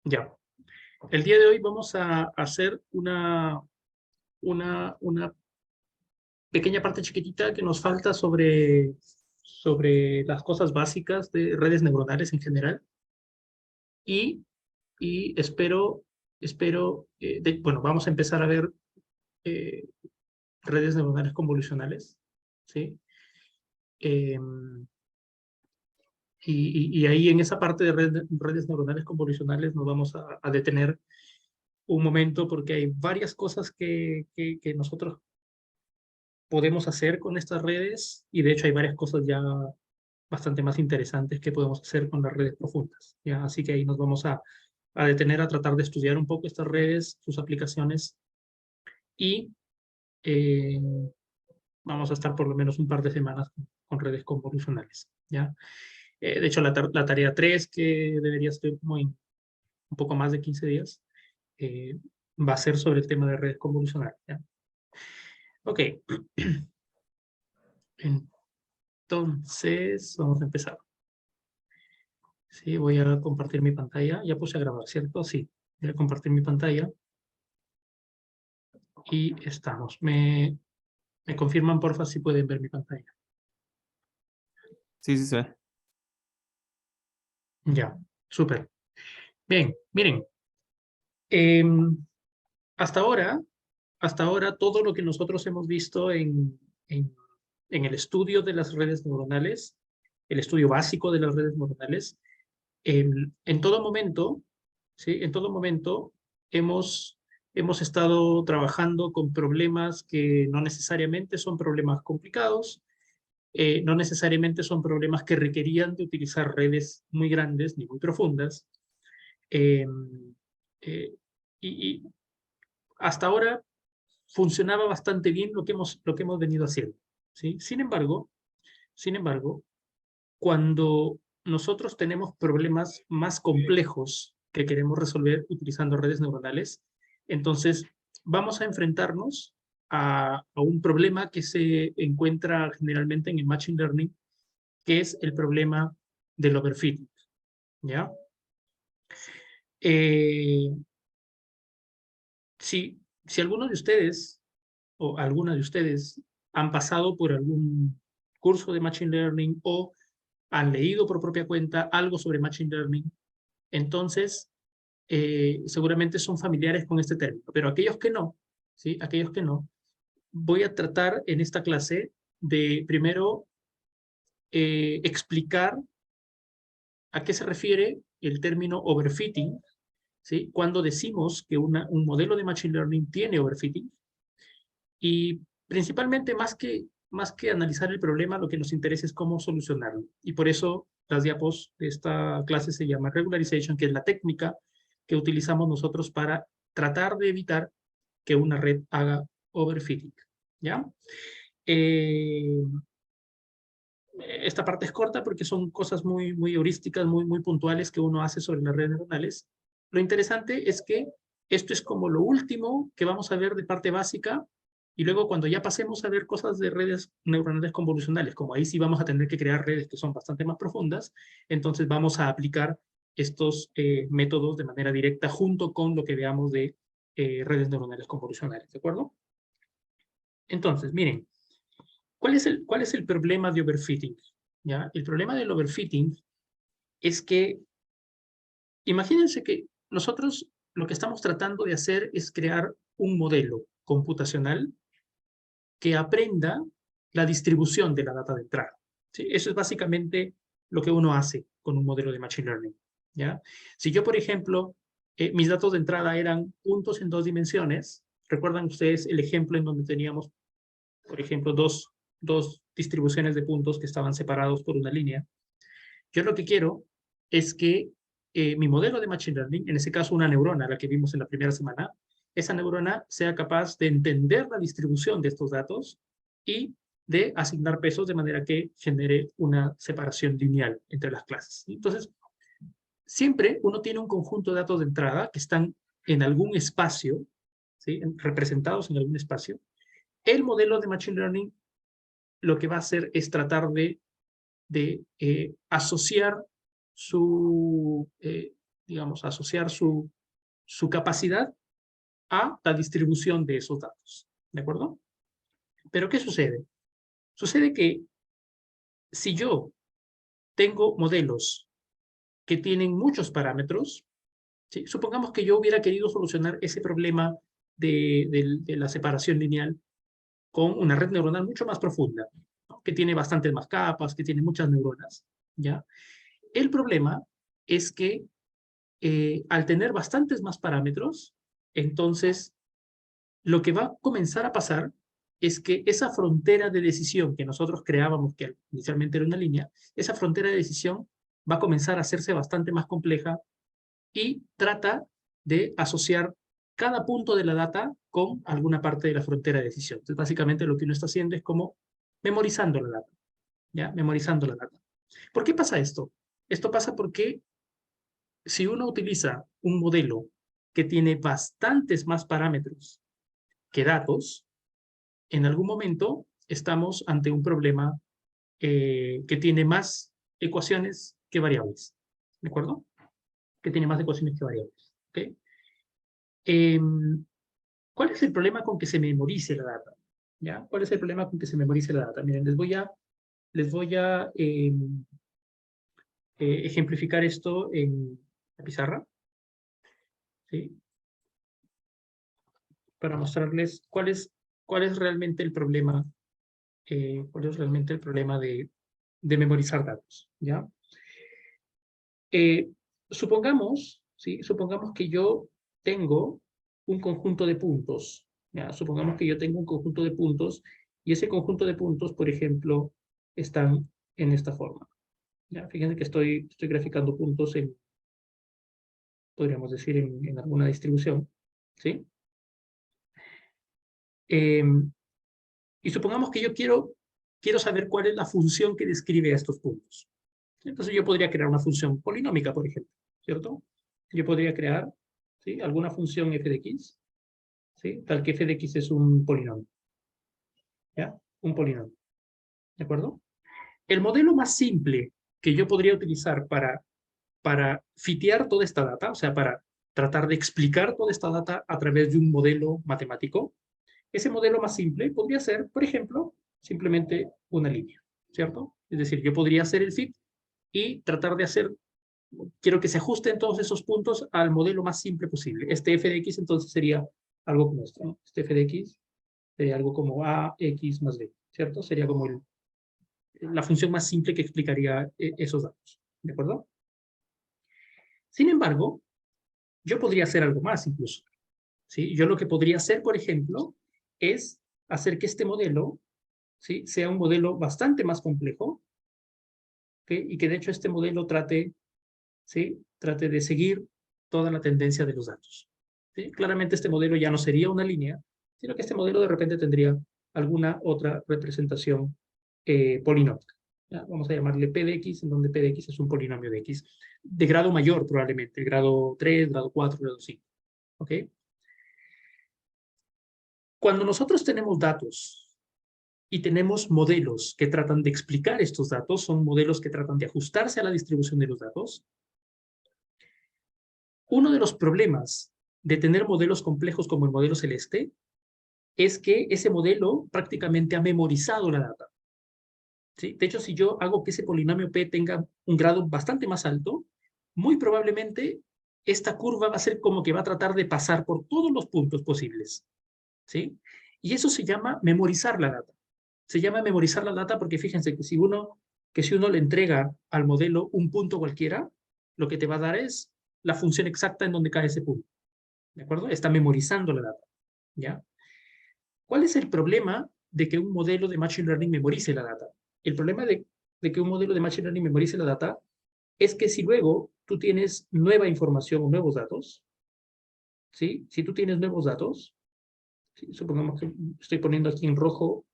Ya. El día de hoy vamos a hacer una pequeña parte chiquitita que nos falta sobre las cosas básicas de redes neuronales en general y, y bueno, vamos a empezar a ver eh, redes neuronales convolucionales, ¿sí? Em, y ahí en esa parte de redes neuronales convolucionales nos vamos a detener un momento porque hay varias cosas que nosotros podemos hacer con estas redes y de hecho hay varias cosas ya bastante más interesantes que podemos hacer con las redes profundas, ¿ya? Así que ahí nos vamos a detener a tratar de estudiar un poco estas redes, sus aplicaciones y eh, vamos a estar por lo menos un par de semanas con redes convolucionales, ¿ya? De hecho, la tarea 3 que debería ser como en un poco más de 15 días, eh, va a ser sobre el tema de redes convolucionales, ¿ya? Ok, entonces vamos a empezar. Sí, voy a compartir mi pantalla. Ya puse a grabar, ¿cierto? Sí, voy a compartir mi pantalla y estamos. Me confirman, porfa, si pueden ver mi pantalla. Sí, sí se ve. Ya, súper. Bien, miren, em, hasta ahora, hasta ahora, todo lo que nosotros hemos visto en el estudio de las redes neuronales, el estudio básico de las redes neuronales, en todo momento, ¿sí? En todo momento hemos estado trabajando con problemas que no necesariamente son problemas complicados, no necesariamente son problemas que requerían de utilizar redes muy grandes ni muy profundas. eh, eh, y hasta ahora funcionaba bastante bien lo que hemos venido haciendo, ¿sí? Sin embargo, cuando nosotros tenemos problemas más complejos que queremos resolver utilizando redes neuronales, entonces vamos a enfrentarnos a un problema que se encuentra generalmente en el Machine Learning, que es el problema del overfitting, ¿ya? Eh, si alguno de ustedes o alguna de ustedes han pasado por algún curso de Machine Learning o han leído por propia cuenta algo sobre Machine Learning, entonces seguramente son familiares con este término. Pero aquellos que no, ¿sí? Aquellos que no, voy a tratar en esta clase de primero explicar a qué se refiere el término overfitting, ¿sí? Cuando decimos que un modelo de Machine Learning tiene overfitting. Y principalmente, más que analizar el problema, lo que nos interesa es cómo solucionarlo. Y por eso las diapos de esta clase se llama regularization, que es la técnica que utilizamos nosotros para tratar de evitar que una red haga overfitting. ¿Ya? Eh, Esta parte es corta porque son cosas muy, muy heurísticas, muy puntuales que uno hace sobre las redes neuronales. Lo interesante es que esto es como lo último que vamos a ver de parte básica y luego cuando ya pasemos a ver cosas de redes neuronales convolucionales, como ahí sí vamos a tener que crear redes que son bastante más profundas, entonces vamos a aplicar estos métodos de manera directa junto con lo que veamos de redes neuronales convolucionales, ¿de acuerdo? Entonces, miren, cuál es el problema de overfitting? ¿Ya? El problema del overfitting es que, imagínense que nosotros lo que estamos tratando de hacer es crear un modelo computacional que aprenda la distribución de la data de entrada. ¿Sí? Eso es básicamente lo que uno hace con un modelo de Machine Learning. ¿Ya? Si yo, por ejemplo, mis datos de entrada eran puntos en dos dimensiones, ¿recuerdan ustedes el ejemplo en donde teníamos, por ejemplo, dos distribuciones de puntos que estaban separados por una línea? Yo lo que quiero es que mi modelo de Machine Learning, en ese caso una neurona, la que vimos en la primera semana, esa neurona sea capaz de entender la distribución de estos datos y de asignar pesos de manera que genere una separación lineal entre las clases. Entonces, siempre uno tiene un conjunto de datos de entrada que están en algún espacio, ¿sí? Representados en algún espacio. El modelo de Machine Learning lo que va a hacer es tratar de asociar su, digamos, asociar su capacidad a la distribución de esos datos. ¿De acuerdo? Pero ¿qué sucede? Sucede que si yo tengo modelos que tienen muchos parámetros, ¿sí? Supongamos que yo hubiera querido solucionar ese problema de la separación lineal con una red neuronal mucho más profunda, ¿no? Que tiene bastantes más capas, que tiene muchas neuronas, ¿ya? El problema es que al tener bastantes más parámetros, entonces lo que va a comenzar a pasar es que esa frontera de decisión que nosotros creábamos, que inicialmente era una línea, esa frontera de decisión va a comenzar a hacerse bastante más compleja y trata de asociar cada punto de la data con alguna parte de la frontera de decisión. Entonces, básicamente lo que uno está haciendo es como memorizando la data, ¿ya? Memorizando la data. ¿Por qué pasa esto? Esto pasa porque si uno utiliza un modelo que tiene bastantes más parámetros que datos, en algún momento estamos ante un problema que tiene más ecuaciones que variables, ¿de acuerdo? Que tiene más ecuaciones que variables, ¿ok? ¿Cuál es el problema con que se memorice la data? ¿Ya? ¿Cuál es el problema con que se memorice la data? Miren, les voy a ejemplificar esto en la pizarra, ¿sí? Para mostrarles cuál es realmente el problema, cuál es realmente el problema de memorizar datos, ¿ya? Supongamos, ¿sí? Supongamos que yo tengo un conjunto de puntos, ¿ya? Supongamos que yo tengo un conjunto de puntos y ese conjunto de puntos, por ejemplo, están en esta forma, ¿ya? Fíjense que estoy graficando puntos en, podríamos decir, en alguna distribución, ¿sí? Eh, y supongamos que yo quiero saber cuál es la función que describe a estos puntos. Entonces yo podría crear una función polinómica, por ejemplo, ¿cierto? Yo podría crear, ¿sí? Alguna función f de x, ¿sí? Tal que f de x es un polinomio, ¿ya? Un polinomio, ¿de acuerdo? El modelo más simple que yo podría utilizar para fitear toda esta data, o sea, para tratar de explicar toda esta data a través de un modelo matemático, ese modelo más simple podría ser, por ejemplo, simplemente una línea, ¿cierto? Es decir, yo podría hacer el fit y tratar de hacer, quiero que se ajusten todos esos puntos al modelo más simple posible. Este f de x entonces sería algo como esto, ¿no? Este f de x sería algo como ax más b, ¿cierto? Sería como la función más simple que explicaría esos datos, ¿de acuerdo? Sin embargo, yo podría hacer algo más incluso, ¿sí? Yo lo que podría hacer, por ejemplo, es hacer que este modelo, ¿sí? Sea un modelo bastante más complejo, ¿okay? Y que de hecho este modelo trate, ¿sí? Trate de seguir toda la tendencia de los datos, ¿sí? Claramente este modelo ya no sería una línea, sino que este modelo de repente tendría alguna otra representación polinómica. ¿Ya? Vamos a llamarle p de x, en donde p de x es un polinomio de x de grado mayor probablemente, el grado 3, grado 4, grado 5. ¿Ok? Cuando nosotros tenemos datos y tenemos modelos que tratan de explicar estos datos, son modelos que tratan de ajustarse a la distribución de los datos, uno de los problemas de tener modelos complejos como el modelo celeste es que ese modelo prácticamente ha memorizado la data, ¿sí? De hecho, si yo hago que ese polinomio P tenga un grado bastante más alto, muy probablemente esta curva va a ser como que va a tratar de pasar por todos los puntos posibles, ¿sí? Y eso se llama memorizar la data. Se llama memorizar la data porque fíjense que si uno le entrega al modelo un punto cualquiera, lo que te va a dar es la función exacta en donde cae ese punto, ¿de acuerdo? Está memorizando la data, ¿ya? ¿Cuál es el problema de que un modelo de Machine Learning memorice la data? El problema de que un modelo de Machine Learning memorice la data es que si luego tú tienes nueva información o nuevos datos, ¿sí? Si tú tienes nuevos datos, ¿sí? Supongamos que estoy poniendo aquí en rojo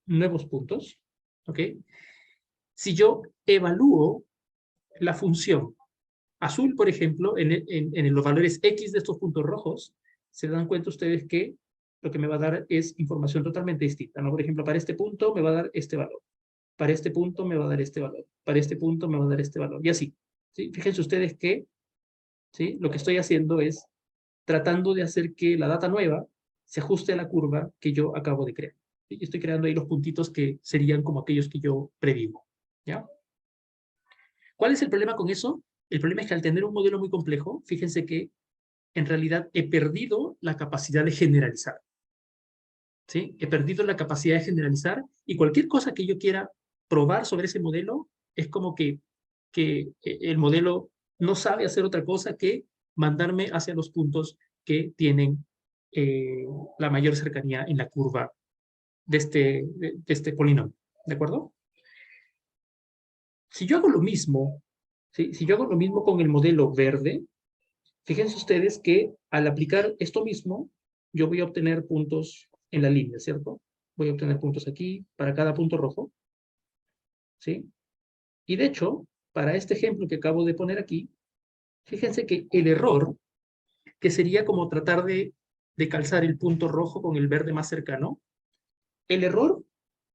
nuevos puntos, ¿ok? Si yo evalúo la función azul, por ejemplo, en los valores X de estos puntos rojos, se dan cuenta ustedes que lo que me va a dar es información totalmente distinta, ¿no? Por ejemplo, para este punto me va a dar este valor, para este punto me va a dar este valor, para este punto me va a dar este valor, y así, ¿sí? Fíjense ustedes que ¿sí? Lo que estoy haciendo es tratando de hacer que la data nueva se ajuste a la curva que yo acabo de crear. ¿Sí? Estoy creando ahí los puntitos que serían como aquellos que yo predigo. ¿Ya? ¿Cuál es el problema con eso? El problema es que al tener un modelo muy complejo, fíjense que en realidad he perdido la capacidad de generalizar. ¿Sí? He perdido la capacidad de generalizar y cualquier cosa que yo quiera probar sobre ese modelo es como que el modelo no sabe hacer otra cosa que mandarme hacia los puntos que tienen la mayor cercanía en la curva de este polinomio. ¿De acuerdo? Si yo hago lo mismo, ¿sí? Si yo hago lo mismo con el modelo verde, fíjense ustedes que al aplicar esto mismo, yo voy a obtener puntos en la línea, ¿cierto? Voy a obtener puntos aquí para cada punto rojo, ¿sí? Y de hecho, para este ejemplo que acabo de poner aquí, fíjense que el error, que sería como tratar de calzar el punto rojo con el verde más cercano, el error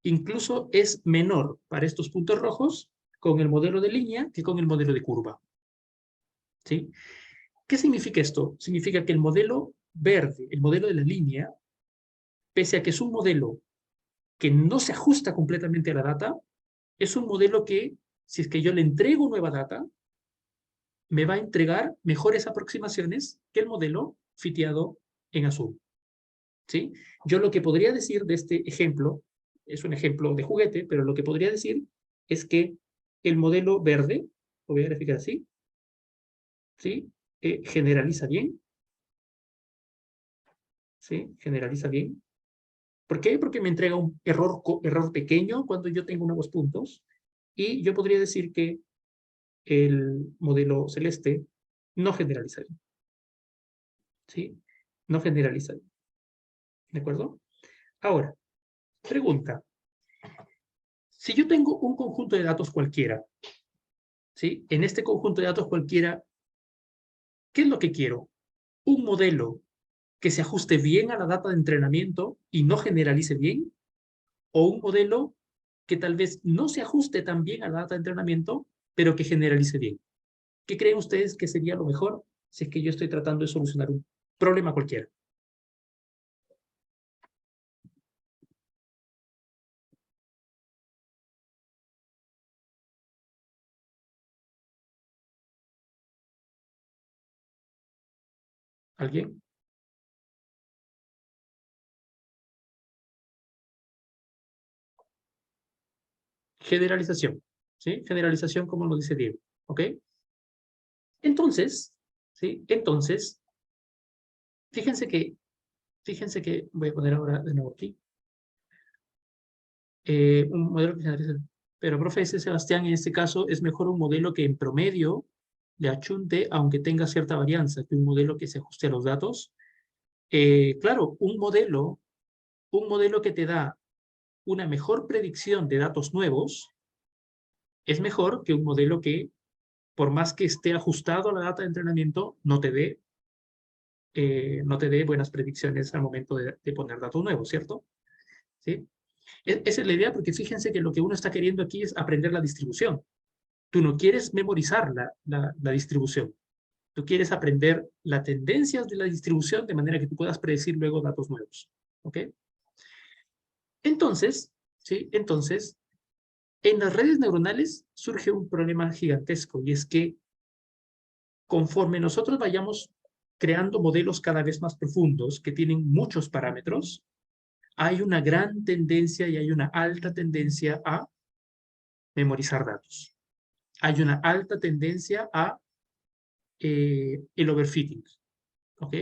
incluso es menor para estos puntos rojos con el modelo de línea que con el modelo de curva, ¿sí? ¿Qué significa esto? Significa que el modelo verde, el modelo de la línea, pese a que es un modelo que no se ajusta completamente a la data, es un modelo que, si es que yo le entrego nueva data, me va a entregar mejores aproximaciones que el modelo fiteado en azul. ¿Sí? Yo lo que podría decir de este ejemplo, es un ejemplo de juguete, pero lo que podría decir es que el modelo verde, lo voy a graficar así, ¿sí? Generaliza bien, ¿sí? Generaliza bien. ¿Por qué? Porque me entrega un error pequeño cuando yo tengo nuevos puntos. Y yo podría decir que el modelo celeste no generaliza bien. ¿Sí? No generaliza bien. ¿De acuerdo? Ahora, pregunta. Si yo tengo un conjunto de datos cualquiera, ¿sí? En este conjunto de datos cualquiera, ¿qué es lo que quiero? Un modelo que se ajuste bien a la data de entrenamiento y no generalice bien, o un modelo que tal vez no se ajuste tan bien a la data de entrenamiento, pero que generalice bien. ¿Qué creen ustedes que sería lo mejor si es que yo estoy tratando de solucionar un problema cualquiera? ¿Alguien? Generalización, ¿sí? Generalización como lo dice Diego, ¿ok? Entonces, ¿sí? Entonces, fíjense que, fíjense que, voy a poner ahora de nuevo aquí, un modelo que generaliza. Pero, profe, ese Sebastián, en este caso es mejor un modelo que en promedio le achunte, aunque tenga cierta varianza, que un modelo que se ajuste a los datos. Claro, un modelo que te da una mejor predicción de datos nuevos es mejor que un modelo que, por más que esté ajustado a la data de entrenamiento, no te dé buenas predicciones al momento de poner datos nuevos, ¿cierto? ¿Sí? Esa es la idea, porque fíjense que lo que uno está queriendo aquí es aprender la distribución. Tú no quieres memorizar la distribución. Tú quieres aprender las tendencias de la distribución de manera que tú puedas predecir luego datos nuevos. ¿Ok? Entonces, ¿sí? Entonces, en las redes neuronales surge un problema gigantesco y es que conforme nosotros vayamos creando modelos cada vez más profundos que tienen muchos parámetros, hay una gran tendencia y hay una alta tendencia a memorizar datos. Hay una alta tendencia a el overfitting. ¿Ok?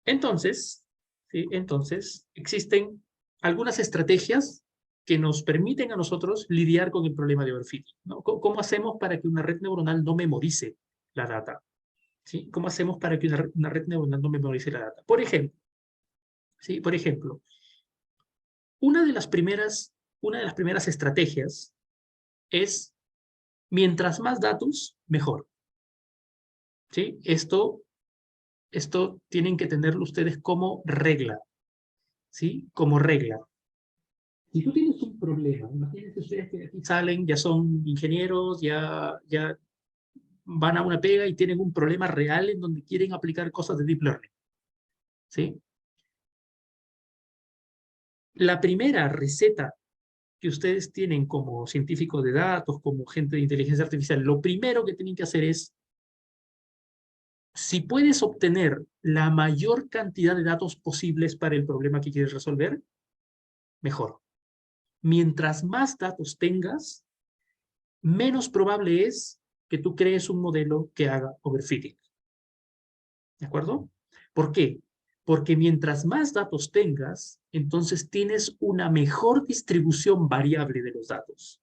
Entonces, ¿sí? Entonces, existen algunas estrategias que nos permiten a nosotros lidiar con el problema de overfitting, ¿no? ¿Cómo hacemos para que una red neuronal no memorice la data? ¿Sí? ¿Cómo hacemos para que una red neuronal no memorice la data? Por ejemplo, ¿sí? Por ejemplo, una de las primeras estrategias es mientras más datos, mejor. ¿Sí? Esto tienen que tenerlo ustedes como regla, ¿sí? Como regla. Si tú tienes un problema, imagínense ustedes que de aquí salen, ya son ingenieros, ya van a una pega y tienen un problema real en donde quieren aplicar cosas de Deep Learning. ¿Sí? La primera receta que ustedes tienen como científicos de datos, como gente de inteligencia artificial, lo primero que tienen que hacer es, si puedes obtener la mayor cantidad de datos posibles para el problema que quieres resolver, mejor. Mientras más datos tengas, menos probable es que tú crees un modelo que haga overfitting. ¿De acuerdo? ¿Por qué? Porque mientras más datos tengas, entonces tienes una mejor distribución variable de los datos.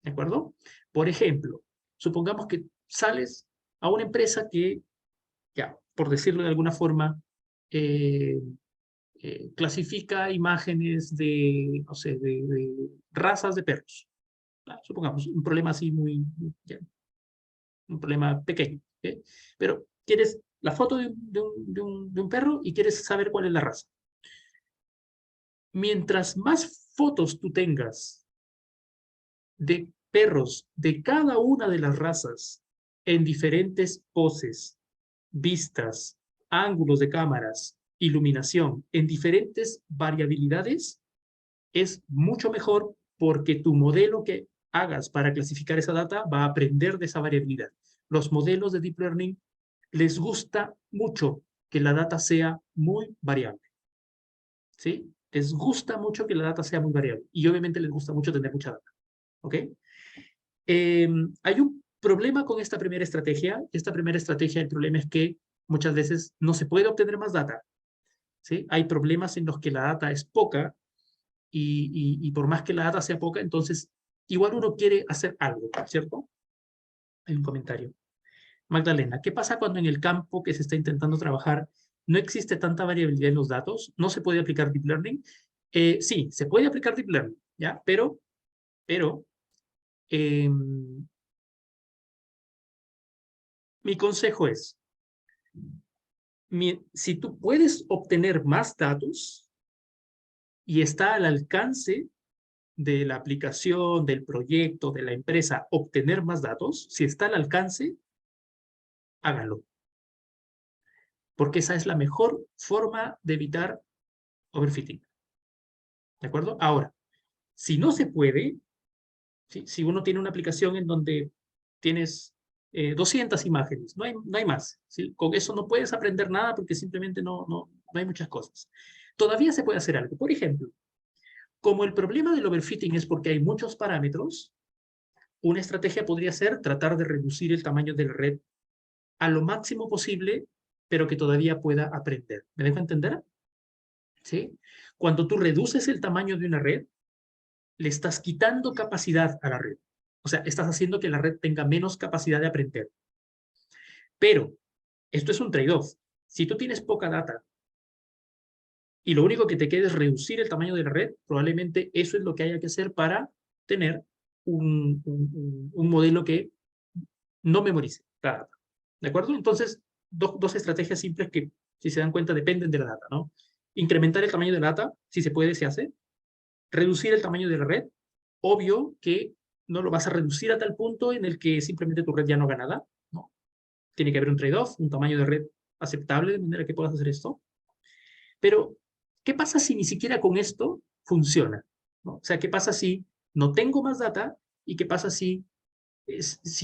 ¿De acuerdo? Por ejemplo, supongamos que sales a una empresa que, ya, por decirlo de alguna forma, clasifica imágenes de, no sé, de razas de perros. Supongamos, un problema así ya, un problema pequeño. ¿Okay? Pero quieres la foto de un perro y quieres saber cuál es la raza. Mientras más fotos tú tengas de perros de cada una de las razas en diferentes poses, vistas, ángulos de cámaras, iluminación, en diferentes variabilidades, es mucho mejor porque tu modelo que hagas para clasificar esa data va a aprender de esa variabilidad. Los modelos de Deep Learning les gusta mucho que la data sea muy variable. ¿Sí? Les gusta mucho que la data sea muy variable. Y obviamente les gusta mucho tener mucha data. ¿Ok? Hay un problema con esta primera estrategia. Esta primera estrategia, el problema es que muchas veces no se puede obtener más data. ¿Sí? Hay problemas en los que la data es poca y por más que la data sea poca, entonces igual uno quiere hacer algo, ¿cierto? Hay un comentario. Magdalena, ¿qué pasa cuando en el campo que se está intentando trabajar no existe tanta variabilidad en los datos? ¿No se puede aplicar Deep Learning? Sí, se puede aplicar Deep Learning, ¿ya? Pero eh, mi consejo es, si tú puedes obtener más datos y está al alcance de la aplicación, del proyecto, de la empresa, obtener más datos, si está al alcance, hágalo. Porque esa es la mejor forma de evitar overfitting. ¿De acuerdo? Ahora, si no se puede, ¿sí? Si uno tiene una aplicación en donde tienes 200 imágenes, no hay más. ¿Sí? Con eso no puedes aprender nada porque simplemente no hay muchas cosas. Todavía se puede hacer algo. Por ejemplo, como el problema del overfitting es porque hay muchos parámetros, una estrategia podría ser tratar de reducir el tamaño de la red a lo máximo posible, pero que todavía pueda aprender. ¿Me dejo entender? ¿Sí? Cuando tú reduces el tamaño de una red, le estás quitando capacidad a la red. O sea, estás haciendo que la red tenga menos capacidad de aprender. Pero esto es un trade-off. Si tú tienes poca data y lo único que te queda es reducir el tamaño de la red, probablemente eso es lo que haya que hacer para tener un modelo que no memorice la data. ¿De acuerdo? Entonces, dos estrategias simples que, si se dan cuenta, dependen de la data, ¿no? Incrementar el tamaño de la data, si se puede, se hace. Reducir el tamaño de la red, obvio que no lo vas a reducir a tal punto en el que simplemente tu red ya no haga nada, ¿no? Tiene que haber un trade-off, un tamaño de red aceptable de manera que puedas hacer esto. Pero, ¿qué pasa si ni siquiera con esto funciona? ¿No? O sea, ¿qué pasa si no tengo más data? ¿Y qué pasa si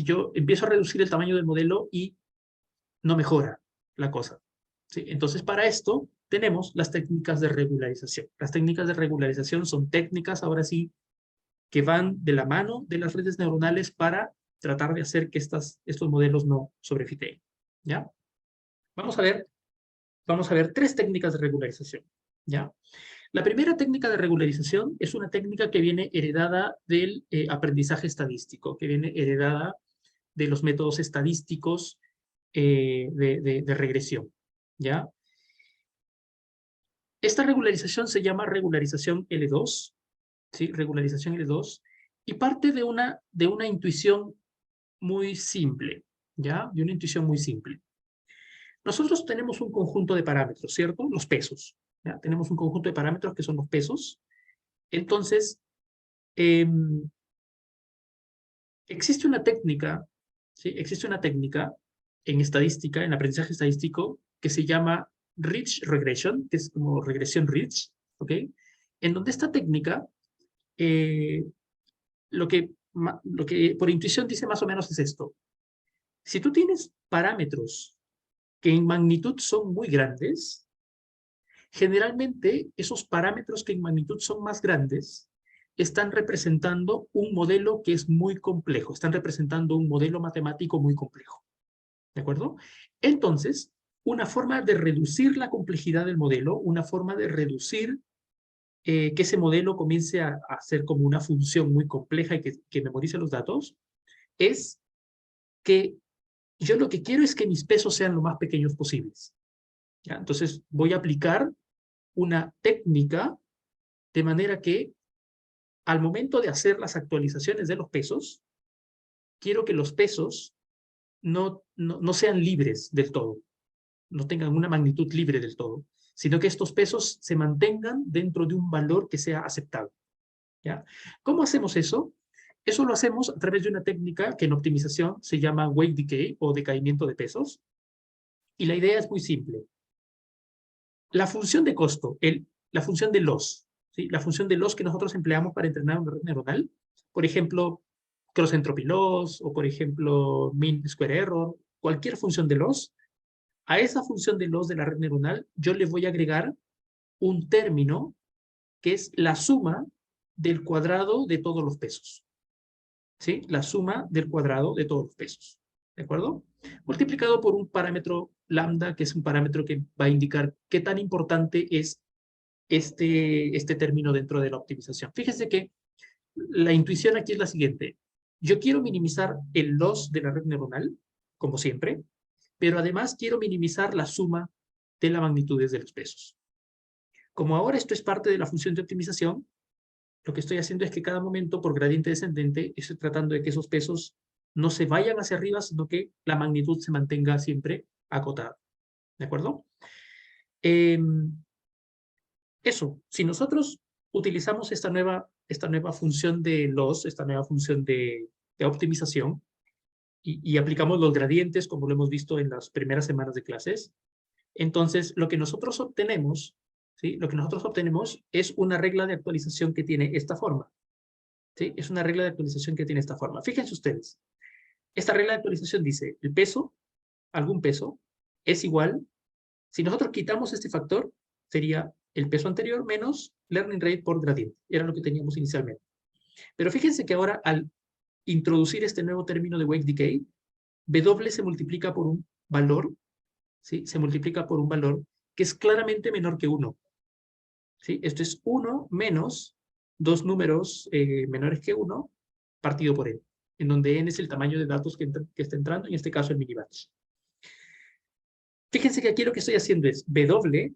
yo empiezo a reducir el tamaño del modelo y no mejora la cosa? ¿Sí? Entonces, para esto tenemos las técnicas de regularización. Las técnicas de regularización son técnicas, ahora sí, que van de la mano de las redes neuronales para tratar de hacer que estos modelos no sobrefiteen. ¿Ya? Vamos a ver tres técnicas de regularización. ¿Ya? La primera técnica de regularización es una técnica que viene heredada del aprendizaje estadístico, que viene heredada de los métodos estadísticos de regresión. ¿Ya? Esta regularización se llama regularización L2, ¿sí? Regularización L2, y parte de una intuición muy simple, ¿ya? De una intuición muy simple. Nosotros tenemos un conjunto de parámetros, ¿cierto? Los pesos, ¿ya? Tenemos un conjunto de parámetros que son los pesos. Entonces, existe una técnica ¿sí? Existe una técnica en estadística, en aprendizaje estadístico, que se llama Ridge Regression, que es como regresión Ridge, ¿ok? En donde esta técnica, eh, lo que por intuición dice más o menos es esto. Si tú tienes parámetros que en magnitud son muy grandes, generalmente esos parámetros que en magnitud son más grandes están representando un modelo que es muy complejo, están representando un modelo matemático muy complejo. ¿De acuerdo? Entonces, una forma de reducir la complejidad del modelo, una forma de reducir que ese modelo comience a ser como una función muy compleja y que memorice los datos, es que yo lo que quiero es que mis pesos sean lo más pequeños posibles. ¿Ya? Entonces, voy a aplicar una técnica de manera que al momento de hacer las actualizaciones de los pesos, quiero que los pesos no sean libres del todo, no tengan una magnitud libre del todo, sino que estos pesos se mantengan dentro de un valor que sea aceptable. ¿Ya? ¿Cómo hacemos eso? Eso lo hacemos a través de una técnica que en optimización se llama weight decay o decaimiento de pesos. Y la idea es muy simple. La función de costo, la función de loss, ¿sí? La función de loss que nosotros empleamos para entrenar una red neuronal, por ejemplo, cross entropy loss o por ejemplo mean square error, cualquier función de loss, a esa función de loss de la red neuronal yo le voy a agregar un término que es la suma del cuadrado de todos los pesos. ¿Sí? La suma del cuadrado de todos los pesos. ¿De acuerdo? Multiplicado por un parámetro lambda, que es un parámetro que va a indicar qué tan importante es este término dentro de la optimización. Fíjense que la intuición aquí es la siguiente. Yo quiero minimizar el loss de la red neuronal, como siempre, pero además quiero minimizar la suma de las magnitudes de los pesos. Como ahora esto es parte de la función de optimización, lo que estoy haciendo es que cada momento, por gradiente descendente, estoy tratando de que esos pesos no se vayan hacia arriba, sino que la magnitud se mantenga siempre acotada. ¿De acuerdo? Eso, si nosotros utilizamos esta nueva función de loss, esta nueva función de optimización, y aplicamos los gradientes, como lo hemos visto en las primeras semanas de clases, entonces lo que nosotros obtenemos, ¿sí? Lo que nosotros obtenemos es una regla de actualización que tiene esta forma. ¿Sí? Es una regla de actualización que tiene esta forma. Fíjense ustedes, esta regla de actualización dice, el peso, algún peso, es igual, si nosotros quitamos este factor, sería el peso anterior menos learning rate por gradiente. Era lo que teníamos inicialmente. Pero fíjense que ahora al introducir este nuevo término de weight decay, W se multiplica por un valor, ¿sí? Se multiplica por un valor que es claramente menor que 1. ¿Sí? Esto es 1 menos dos números menores que 1 partido por n, en donde n es el tamaño de datos que está entrando, en este caso el minibatch. Fíjense que aquí lo que estoy haciendo es W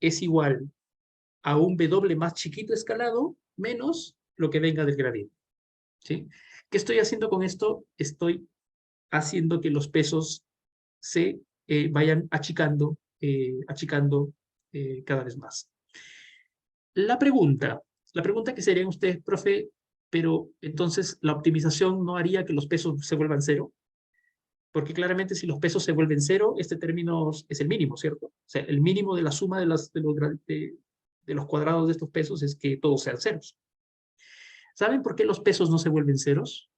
es igual a un W más chiquito escalado menos lo que venga del gradiente. ¿Sí? ¿Qué estoy haciendo con esto? Estoy haciendo que los pesos se vayan achicando cada vez más. La pregunta que se harían ustedes, profe, pero entonces la optimización no haría que los pesos se vuelvan cero, porque claramente si los pesos se vuelven cero, este término es el mínimo, ¿cierto? O sea, el mínimo de la suma de los cuadrados de estos pesos es que todos sean ceros. ¿Saben por qué los pesos no se vuelven ceros?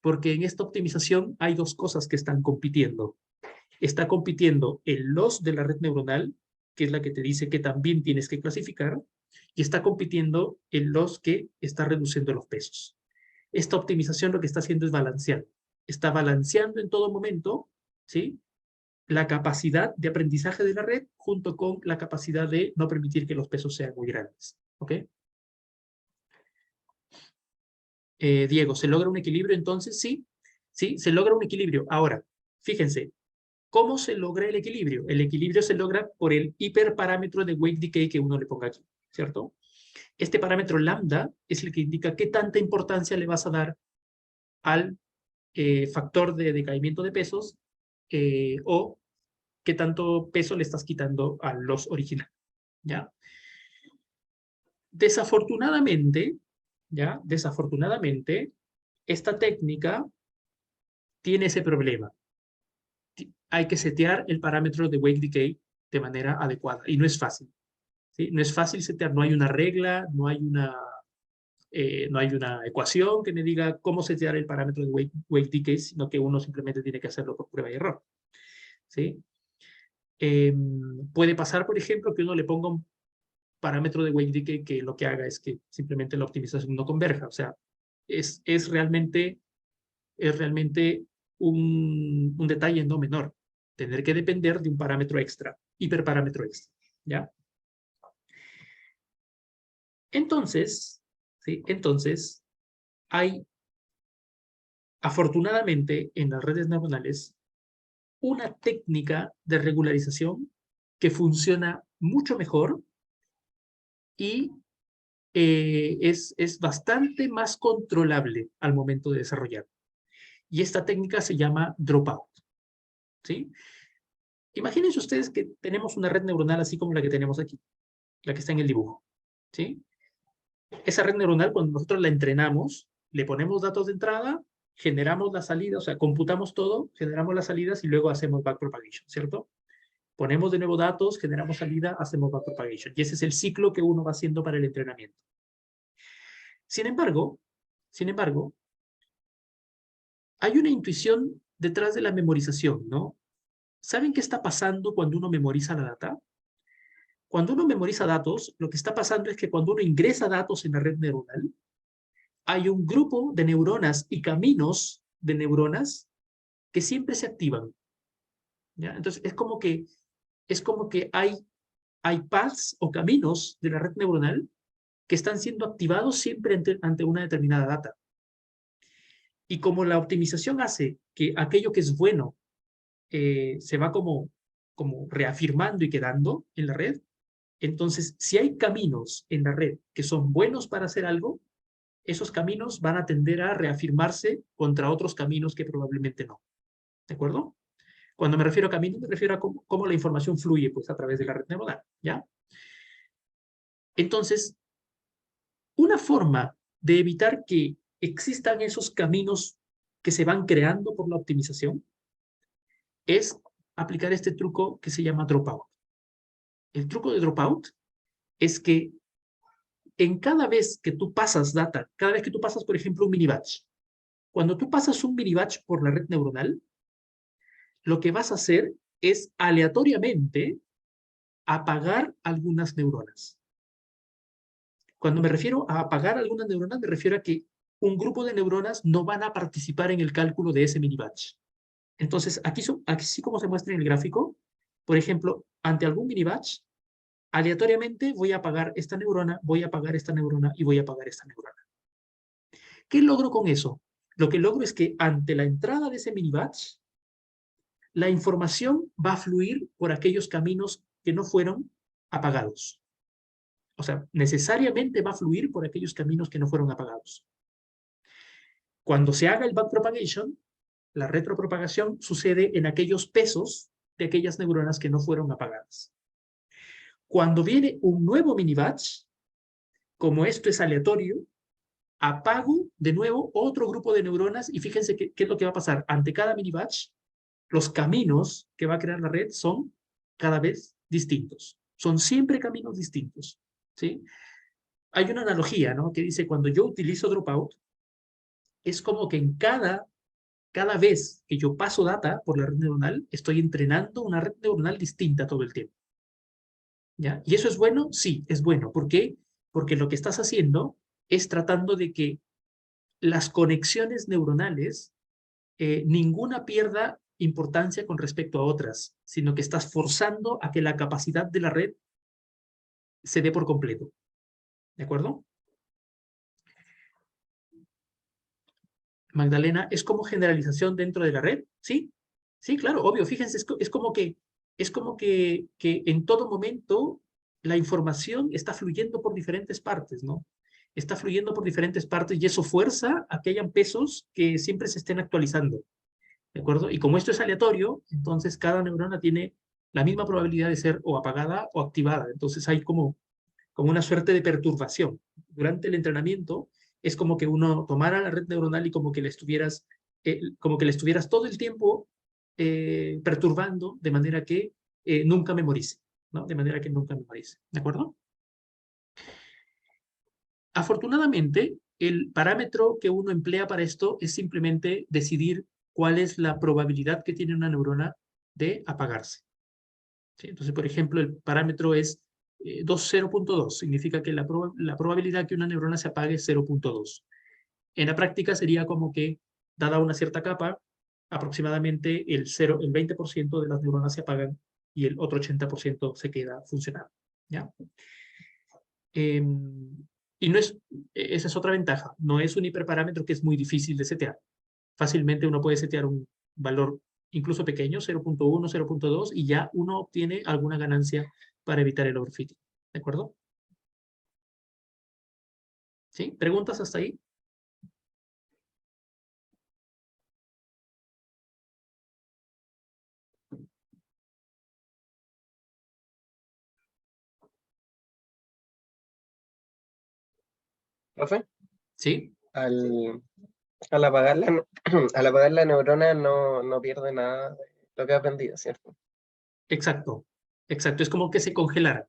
Porque en esta optimización hay dos cosas que están compitiendo. Está compitiendo el loss de la red neuronal, que es la que te dice que también tienes que clasificar, y está compitiendo el loss que está reduciendo los pesos. Esta optimización lo que está haciendo es balancear. Está balanceando en todo momento, ¿sí? La capacidad de aprendizaje de la red junto con la capacidad de no permitir que los pesos sean muy grandes. ¿Ok? Diego, ¿se logra un equilibrio entonces? Sí, sí, se logra un equilibrio. Ahora, fíjense, ¿cómo se logra el equilibrio? El equilibrio se logra por el hiperparámetro de weight decay que uno le ponga aquí, ¿cierto? Este parámetro lambda es el que indica qué tanta importancia le vas a dar al factor de decaimiento de pesos o qué tanto peso le estás quitando a los originales, ¿ya? Desafortunadamente, esta técnica tiene ese problema. Hay que setear el parámetro de wake decay de manera adecuada y no es fácil. ¿Sí? No es fácil setear, no hay una regla, no hay una ecuación que me diga cómo setear el parámetro de wake decay, sino que uno simplemente tiene que hacerlo por prueba y error. ¿Sí? Puede pasar, por ejemplo, que uno le ponga un parámetro de wake decay que lo que haga es que simplemente la optimización no converja. O sea, es realmente un detalle no menor, tener que depender de un parámetro extra, hiperparámetro extra, ¿ya? Entonces, ¿sí? Entonces, hay, afortunadamente, en las redes neuronales, una técnica de regularización que funciona mucho mejor y es bastante más controlable al momento de desarrollar. Y esta técnica se llama dropout, ¿sí? Imagínense ustedes que tenemos una red neuronal así como la que tenemos aquí, la que está en el dibujo, ¿sí? Esa red neuronal, cuando nosotros la entrenamos, le ponemos datos de entrada, generamos la salida, o sea, computamos todo, generamos las salidas y luego hacemos backpropagation, ¿cierto? Ponemos de nuevo datos, generamos salida, hacemos backpropagation. Y ese es el ciclo que uno va haciendo para el entrenamiento. Sin embargo, hay una intuición detrás de la memorización, ¿no? ¿Saben qué está pasando cuando uno memoriza la data? Cuando uno memoriza datos, lo que está pasando es que cuando uno ingresa datos en la red neuronal, hay un grupo de neuronas y caminos de neuronas que siempre se activan, ¿ya? Entonces, es como que hay paths o caminos de la red neuronal que están siendo activados siempre ante una determinada data. Y como la optimización hace que aquello que es bueno se va como reafirmando y quedando en la red, entonces si hay caminos en la red que son buenos para hacer algo, esos caminos van a tender a reafirmarse contra otros caminos que probablemente no. ¿De acuerdo? Cuando me refiero a caminos, me refiero a cómo la información fluye pues, a través de la red neuronal, ¿ya? Entonces, una forma de evitar que existan esos caminos que se van creando por la optimización es aplicar este truco que se llama dropout. El truco de dropout es que en cada vez que tú pasas data, cada vez que tú pasas, por ejemplo, un mini batch, cuando tú pasas un mini batch por la red neuronal, lo que vas a hacer es aleatoriamente apagar algunas neuronas. Cuando me refiero a apagar algunas neuronas, me refiero a que un grupo de neuronas no van a participar en el cálculo de ese mini batch. Entonces, aquí sí como se muestra en el gráfico, por ejemplo, ante algún mini batch, aleatoriamente voy a apagar esta neurona, voy a apagar esta neurona y voy a apagar esta neurona. ¿Qué logro con eso? Lo que logro es que ante la entrada de ese mini batch, la información va a fluir por aquellos caminos que no fueron apagados. O sea, necesariamente va a fluir por aquellos caminos que no fueron apagados. Cuando se haga el backpropagation, la retropropagación sucede en aquellos pesos de aquellas neuronas que no fueron apagadas. Cuando viene un nuevo mini batch, como esto es aleatorio, apago de nuevo otro grupo de neuronas y fíjense qué es lo que va a pasar. Ante cada mini batch, los caminos que va a crear la red son cada vez distintos. Son siempre caminos distintos, ¿sí? Hay una analogía, ¿no? Que dice, cuando yo utilizo dropout, es como que en cada vez que yo paso data por la red neuronal, estoy entrenando una red neuronal distinta todo el tiempo, ¿ya? ¿Y eso es bueno? Sí, es bueno. ¿Por qué? Porque lo que estás haciendo es tratando de que las conexiones neuronales, ninguna pierda importancia con respecto a otras, sino que estás forzando a que la capacidad de la red se dé por completo. ¿De acuerdo? Magdalena, ¿es como generalización dentro de la red? Sí, sí, claro, obvio. Fíjense, es como que en todo momento la información está fluyendo por diferentes partes, ¿no? Está fluyendo por diferentes partes y eso fuerza a que hayan pesos que siempre se estén actualizando. ¿De acuerdo? Y como esto es aleatorio, entonces cada neurona tiene la misma probabilidad de ser o apagada o activada. Entonces hay como una suerte de perturbación. Durante el entrenamiento es como que uno tomara la red neuronal y como que le estuvieras como que le estuvieras todo el tiempo perturbando de manera que nunca memorice, ¿no? De manera que nunca memorice, ¿de acuerdo? Afortunadamente, el parámetro que uno emplea para esto es simplemente decidir cuál es la probabilidad que tiene una neurona de apagarse. ¿Sí? Entonces, por ejemplo, el parámetro es 0.2, significa que la probabilidad que una neurona se apague es 0.2. En la práctica sería como que, dada una cierta capa, aproximadamente el 20% de las neuronas se apagan y el otro 80% se queda funcionando, ¿ya? Y no es, esa es otra ventaja, no es un hiperparámetro que es muy difícil de setear. Fácilmente uno puede setear un valor incluso pequeño, 0.1, 0.2, y ya uno obtiene alguna ganancia para evitar el overfitting. ¿De acuerdo? ¿Sí? ¿Preguntas hasta ahí? Profe, ¿Sí? al, al apagar la, al apagar la neurona no pierde nada de lo que ha aprendido, ¿cierto? Exacto. Exacto. Es como que se congelara.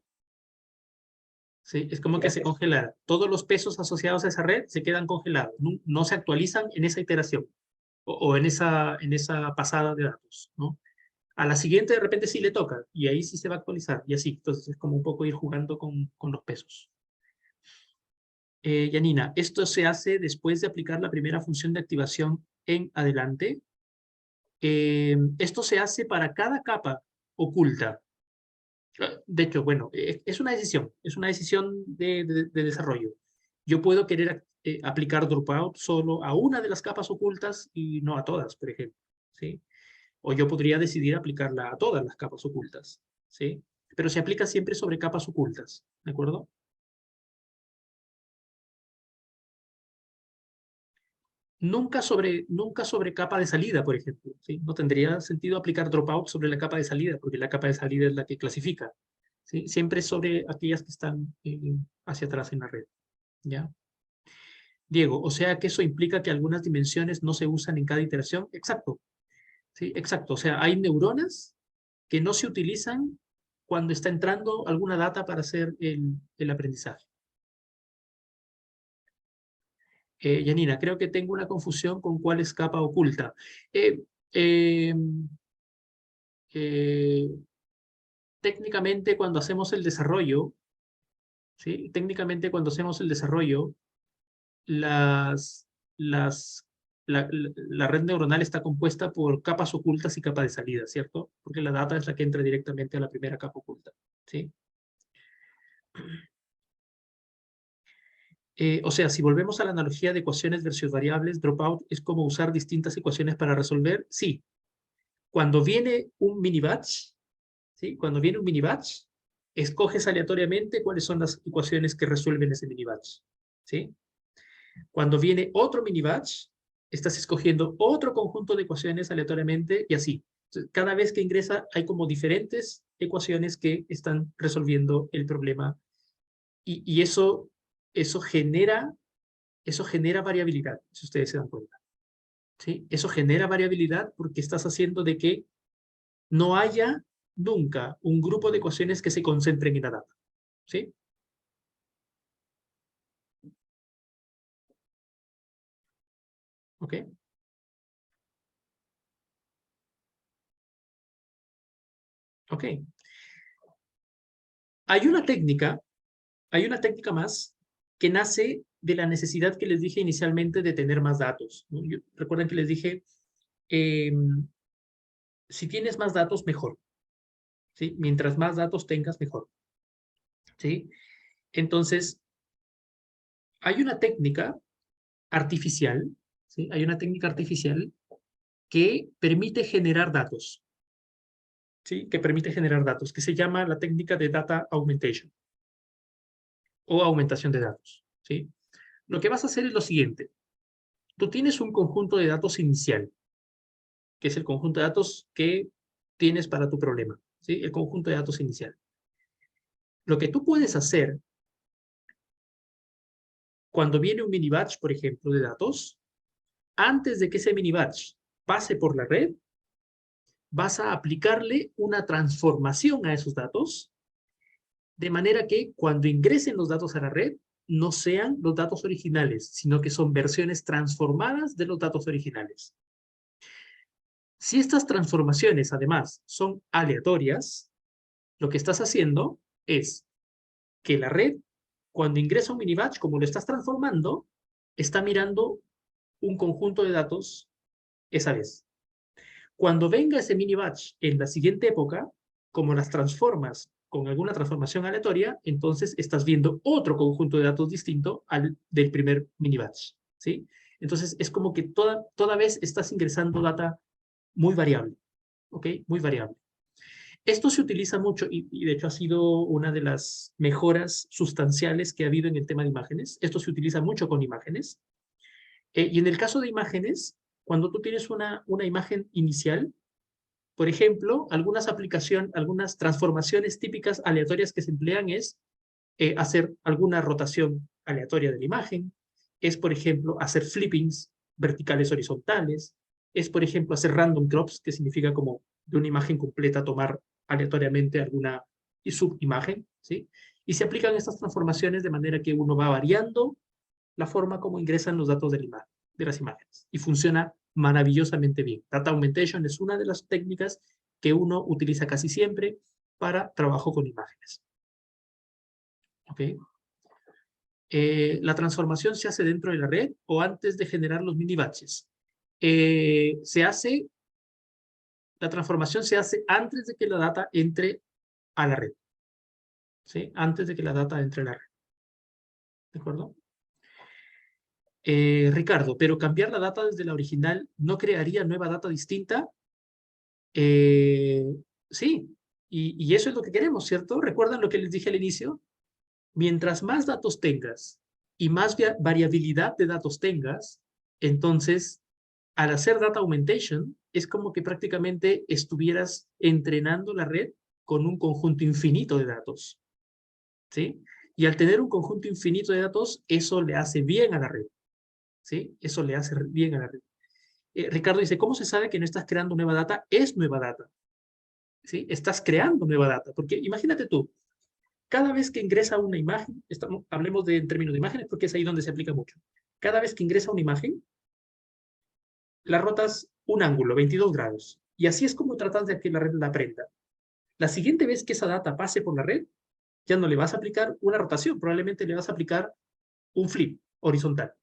¿Sí? Es como que se Gracias. congelara. Todos los pesos asociados a esa red se quedan congelados. No, no se actualizan en esa iteración o en esa pasada de datos, ¿no? A la siguiente de repente sí le toca y ahí sí se va a actualizar y así. Entonces es como un poco ir jugando con los pesos. Yanina, esto se hace después de aplicar la primera función de activación en adelante. Esto se hace para cada capa oculta. De hecho, bueno, es una decisión de desarrollo. Yo puedo querer aplicar dropout solo a una de las capas ocultas y no a todas, por ejemplo, ¿sí? O yo podría decidir aplicarla a todas las capas ocultas, ¿sí? Pero se aplica siempre sobre capas ocultas, ¿de acuerdo? Nunca sobre capa de salida, por ejemplo, ¿sí? No tendría sentido aplicar dropout sobre la capa de salida, porque la capa de salida es la que clasifica, ¿sí? Siempre sobre aquellas que están hacia atrás en la red, ¿ya? Diego, o sea que eso implica que algunas dimensiones no se usan en cada iteración. Exacto, sí, exacto. O sea, hay neuronas que no se utilizan cuando está entrando alguna data para hacer el aprendizaje. Yanina, creo que tengo una confusión con cuál es capa oculta. Eh, eh, eh, técnicamente cuando hacemos el desarrollo, ¿sí? Técnicamente cuando hacemos el desarrollo, las, las, la red neuronal está compuesta por capas ocultas y capa de salida, ¿cierto? Porque la data es la que entra directamente a la primera capa oculta, ¿sí? O sea, si volvemos a la analogía de ecuaciones versus variables, dropout es como usar distintas ecuaciones para resolver. Sí, cuando viene un mini batch, ¿sí? Cuando viene un mini batch, escoges aleatoriamente cuáles son las ecuaciones que resuelven ese mini batch, ¿sí? Cuando viene otro mini batch, estás escogiendo otro conjunto de ecuaciones aleatoriamente y así. Entonces, cada vez que ingresa hay como diferentes ecuaciones que están resolviendo el problema y eso genera, eso genera variabilidad, si ustedes se dan cuenta. ¿Sí? Eso genera variabilidad porque estás haciendo de que no haya nunca un grupo de ecuaciones que se concentren en la data. ¿Sí? ¿Ok? Ok. Hay una técnica más que nace de la necesidad que les dije inicialmente de tener más datos, ¿no? Recuerden que les dije, eh, si tienes más datos, mejor, ¿sí? Mientras más datos tengas, mejor, ¿sí? Entonces, hay una técnica artificial, ¿sí? Hay una técnica artificial que permite generar datos, ¿sí? Que permite generar datos, que se llama la técnica de data augmentation o aumentación de datos, ¿sí? Lo que vas a hacer es lo siguiente. Tú tienes un conjunto de datos inicial, que es el conjunto de datos que tienes para tu problema, ¿sí? El conjunto de datos inicial. Lo que tú puedes hacer cuando viene un mini batch, por ejemplo, de datos, antes de que ese mini batch pase por la red, vas a aplicarle una transformación a esos datos, de manera que cuando ingresen los datos a la red, no sean los datos originales, sino que son versiones transformadas de los datos originales. Si estas transformaciones, además, son aleatorias, lo que estás haciendo es que la red, cuando ingresa un mini batch, como lo estás transformando, está mirando un conjunto de datos esa vez. Cuando venga ese mini batch en la siguiente época, como las transformas con alguna transformación aleatoria, entonces estás viendo otro conjunto de datos distinto al del primer mini batch, ¿sí? Entonces es como que toda vez estás ingresando data muy variable, ¿ok? Muy variable. Esto se utiliza mucho y de hecho ha sido una de las mejoras sustanciales que ha habido en el tema de imágenes. Esto se utiliza mucho con imágenes. Y en el caso de imágenes, cuando tú tienes una imagen inicial, por ejemplo, algunas transformaciones típicas aleatorias que se emplean es hacer alguna rotación aleatoria de la imagen, es, por ejemplo, hacer flippings verticales horizontales, es, por ejemplo, hacer random crops, que significa como de una imagen completa tomar aleatoriamente alguna subimagen, ¿sí? Y se aplican estas transformaciones de manera que uno va variando la forma como ingresan los datos de las imágenes. Y funciona maravillosamente bien. Data Augmentation es una de las técnicas que uno utiliza casi siempre para trabajo con imágenes. ¿Ok? La transformación se hace dentro de la red o antes de generar los mini batches. La transformación se hace antes de que la data entre a la red. ¿Sí? Antes de que la data entre a la red. ¿De acuerdo? Ricardo, pero cambiar la data desde la original no crearía nueva data distinta. Sí, y eso es lo que queremos, ¿cierto? ¿Recuerdan lo que les dije al inicio? Mientras más datos tengas y más variabilidad de datos tengas, entonces, al hacer data augmentation, es como que prácticamente estuvieras entrenando la red con un conjunto infinito de datos, ¿sí? Y al tener un conjunto infinito de datos, eso le hace bien a la red, ¿sí? Eso le hace bien a la red. Ricardo dice, ¿cómo se sabe que no estás creando nueva data? Es nueva data, ¿sí? Estás creando nueva data, porque imagínate tú, cada vez que ingresa una imagen, hablemos en términos de imágenes porque es ahí donde se aplica mucho. Cada vez que ingresa una imagen, la rotas un ángulo, 22 grados. Y así es como tratas de que la red la aprenda. La siguiente vez que esa data pase por la red, ya no le vas a aplicar una rotación, probablemente le vas a aplicar un flip horizontal.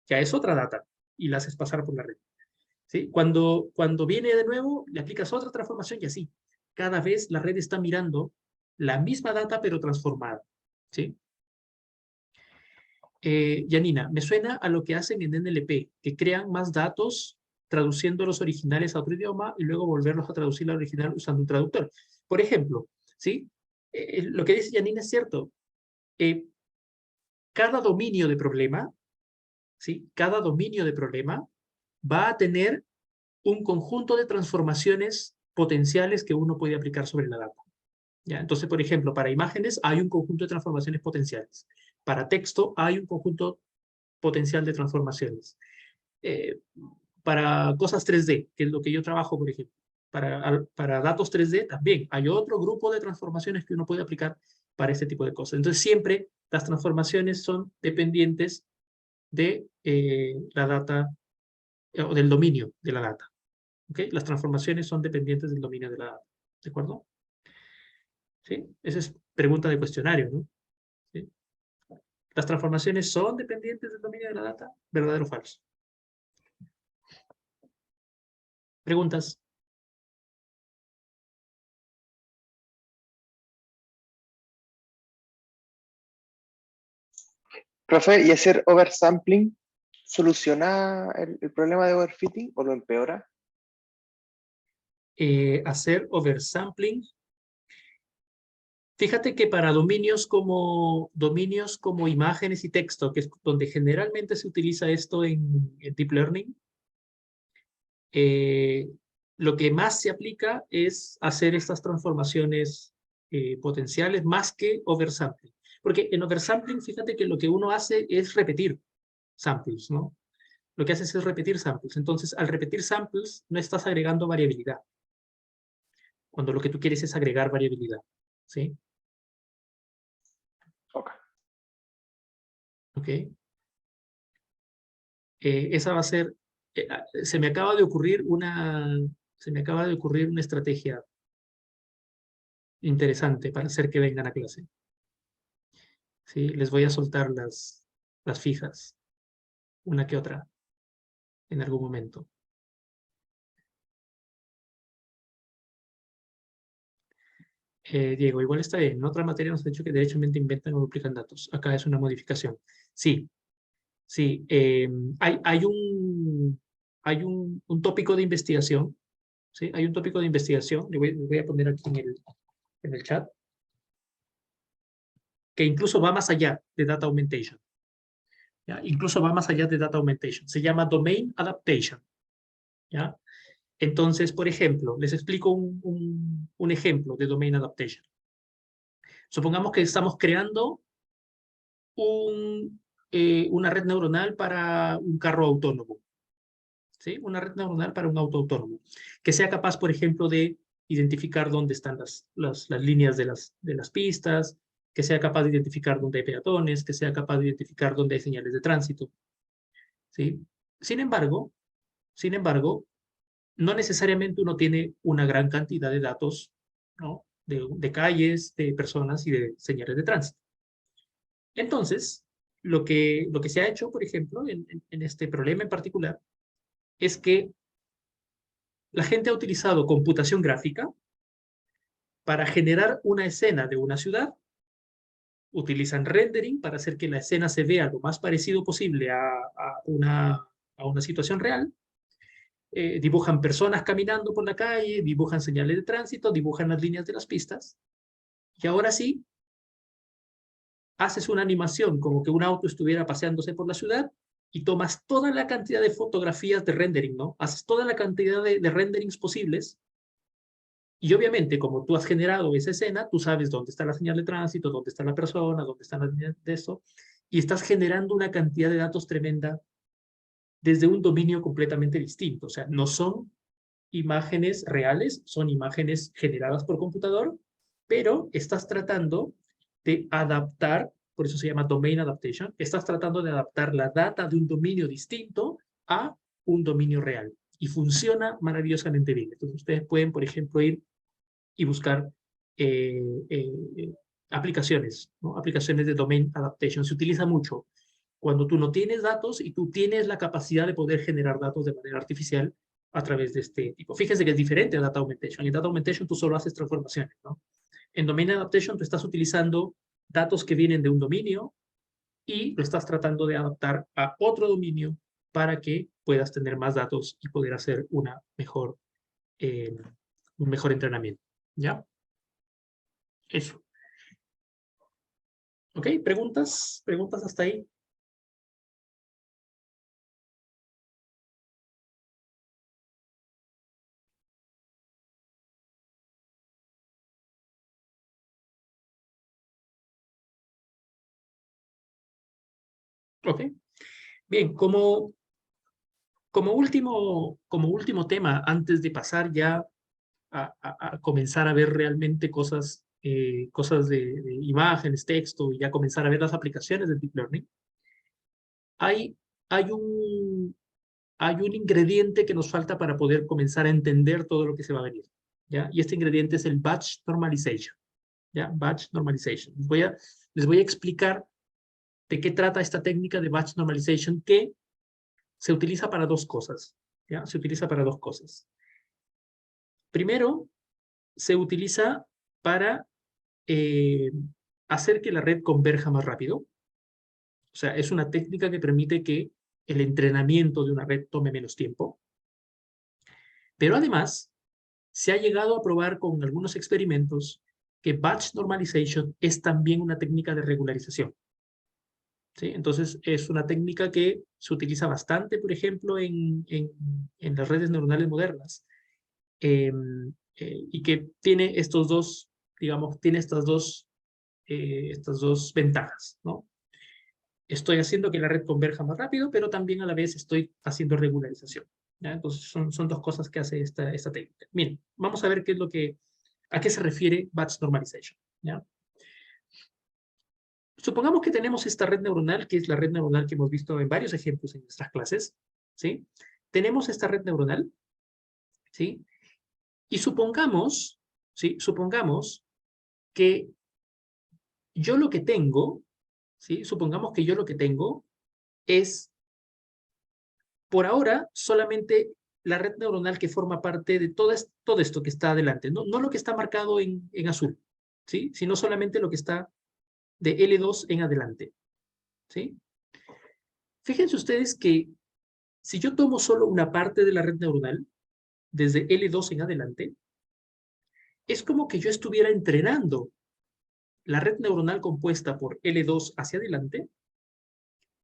Ya es otra data y la haces pasar por la red. ¿Sí? Cuando viene de nuevo, le aplicas otra transformación y así. Cada vez la red está mirando la misma data pero transformada. ¿Sí? Yanina, me suena a lo que hacen en NLP, que crean más datos traduciendo los originales a otro idioma y luego volverlos a traducir al original usando un traductor. Por ejemplo, ¿sí? Lo que dice Yanina es cierto. Cada dominio de problema, ¿sí? Cada dominio de problema va a tener un conjunto de transformaciones potenciales que uno puede aplicar sobre la data. ¿Ya? Entonces, por ejemplo, para imágenes hay un conjunto de transformaciones potenciales. Para texto hay un conjunto potencial de transformaciones. Para cosas 3D, que es lo que yo trabajo, por ejemplo. Para datos 3D también hay otro grupo de transformaciones que uno puede aplicar para este tipo de cosas. Entonces, siempre las transformaciones son dependientes de la data o del dominio de la data. ¿Okay? Las transformaciones son dependientes del dominio de la data. ¿De acuerdo? ¿Sí? Esa es pregunta de cuestionario, ¿no? ¿Sí? ¿Las transformaciones son dependientes del dominio de la data? ¿Verdadero o falso? ¿Preguntas? Profe, ¿y hacer oversampling soluciona el problema de overfitting o lo empeora? Hacer oversampling. Fíjate que para dominios como imágenes y texto, que es donde generalmente se utiliza esto en Deep Learning, lo que más se aplica es hacer estas transformaciones potenciales más que oversampling. Porque en oversampling, fíjate que lo que uno hace es repetir samples, ¿no? lo que haces es repetir samples. Entonces, al repetir samples, no estás agregando variabilidad. Cuando lo que tú quieres es agregar variabilidad. ¿Sí? Ok. ¿Ok? Esa va a ser... se me acaba de ocurrir una estrategia interesante para hacer que vengan a clase. ¿Sí? Les voy a soltar las fijas, una que otra, en algún momento. Diego, igual está bien. En otra materia nos ha dicho que derechamente inventan o duplican datos. Acá es una modificación. Sí, sí. Hay un tópico de investigación. ¿Sí? Hay un tópico de investigación. Le voy a poner aquí en el chat. Que incluso va más allá de Data Augmentation. ¿Ya? Incluso va más allá de Data Augmentation. Se llama Domain Adaptation. ¿Ya? Entonces, por ejemplo, les explico un ejemplo de Domain Adaptation. Supongamos que estamos creando una red neuronal para un carro autónomo. ¿Sí? Una red neuronal para un auto autónomo. Que sea capaz, por ejemplo, de identificar dónde están las líneas de las pistas, que sea capaz de identificar dónde hay peatones, que sea capaz de identificar dónde hay señales de tránsito. ¿Sí? Sin embargo, no necesariamente uno tiene una gran cantidad de datos, ¿no? de calles, de personas y de señales de tránsito. Entonces, lo que se ha hecho, por ejemplo, en este problema en particular, es que la gente ha utilizado computación gráfica para generar una escena de una ciudad, utilizan rendering para hacer que la escena se vea lo más parecido posible a una situación real, dibujan personas caminando por la calle, dibujan señales de tránsito, dibujan las líneas de las pistas, y ahora sí, haces una animación como que un auto estuviera paseándose por la ciudad y tomas toda la cantidad de fotografías de rendering, ¿no? Haces toda la cantidad de renderings posibles y obviamente como tú has generado esa escena, tú sabes dónde está la señal de tránsito, dónde está la persona, dónde están las líneas de eso y estás generando una cantidad de datos tremenda desde un dominio completamente distinto. O sea, no son imágenes reales, son imágenes generadas por computador, pero estás tratando de adaptar, por eso se llama Domain Adaptation, estás tratando de adaptar la data de un dominio distinto a un dominio real. Y funciona maravillosamente bien. Entonces ustedes pueden, por ejemplo, ir y buscar eh, eh, aplicaciones, ¿no? Aplicaciones de Domain Adaptation. Se utiliza mucho cuando tú no tienes datos y tú tienes la capacidad de poder generar datos de manera artificial a través de este tipo. Fíjense que es diferente a Data Augmentation. En Data Augmentation tú solo haces transformaciones, ¿no? En Domain Adaptation tú estás utilizando datos que vienen de un dominio y lo estás tratando de adaptar a otro dominio para que puedas tener más datos y poder hacer un mejor entrenamiento. ¿Ya? Eso. ¿Ok? ¿Preguntas? ¿Preguntas hasta ahí? ¿Ok? Bien, como último tema, antes de pasar ya a comenzar a ver realmente cosas de imágenes, texto, y ya comenzar a ver las aplicaciones del Deep Learning, hay, hay un, hay un ingrediente que nos falta para poder comenzar a entender todo lo que se va a venir, ¿ya? Y este ingrediente es el Batch Normalization, ¿ya? Batch Normalization. Les voy a explicar de qué trata esta técnica de Batch Normalization que se utiliza para dos cosas, ¿ya? Se utiliza para dos cosas. Primero, se utiliza para hacer que la red converja más rápido. O sea, es una técnica que permite que el entrenamiento de una red tome menos tiempo. Pero además, se ha llegado a probar con algunos experimentos que Batch Normalization es también una técnica de regularización. ¿Sí? Entonces, es una técnica que se utiliza bastante, por ejemplo, en las redes neuronales modernas. Y que tiene estos dos, digamos, tiene estas dos ventajas, ¿no? estoy haciendo que la red converja más rápido, pero también a la vez estoy haciendo regularización. ¿Ya? Entonces son dos cosas que hace esta técnica. Miren, vamos a ver qué es a qué se refiere batch normalization. ¿Ya? Supongamos que tenemos esta red neuronal, que es la red neuronal que hemos visto en varios ejemplos en nuestras clases. ¿Sí? Tenemos esta red neuronal, ¿sí? Y supongamos, ¿sí? Supongamos que yo lo que tengo, ¿sí? Supongamos que yo lo que tengo es, por ahora, solamente la red neuronal que forma parte de todo esto que está adelante, no lo que está marcado en azul, ¿sí? Sino solamente lo que está de L2 en adelante, ¿sí? Fíjense ustedes que si yo tomo solo una parte de la red neuronal, desde L2 en adelante, es como que yo estuviera entrenando la red neuronal compuesta por L2 hacia adelante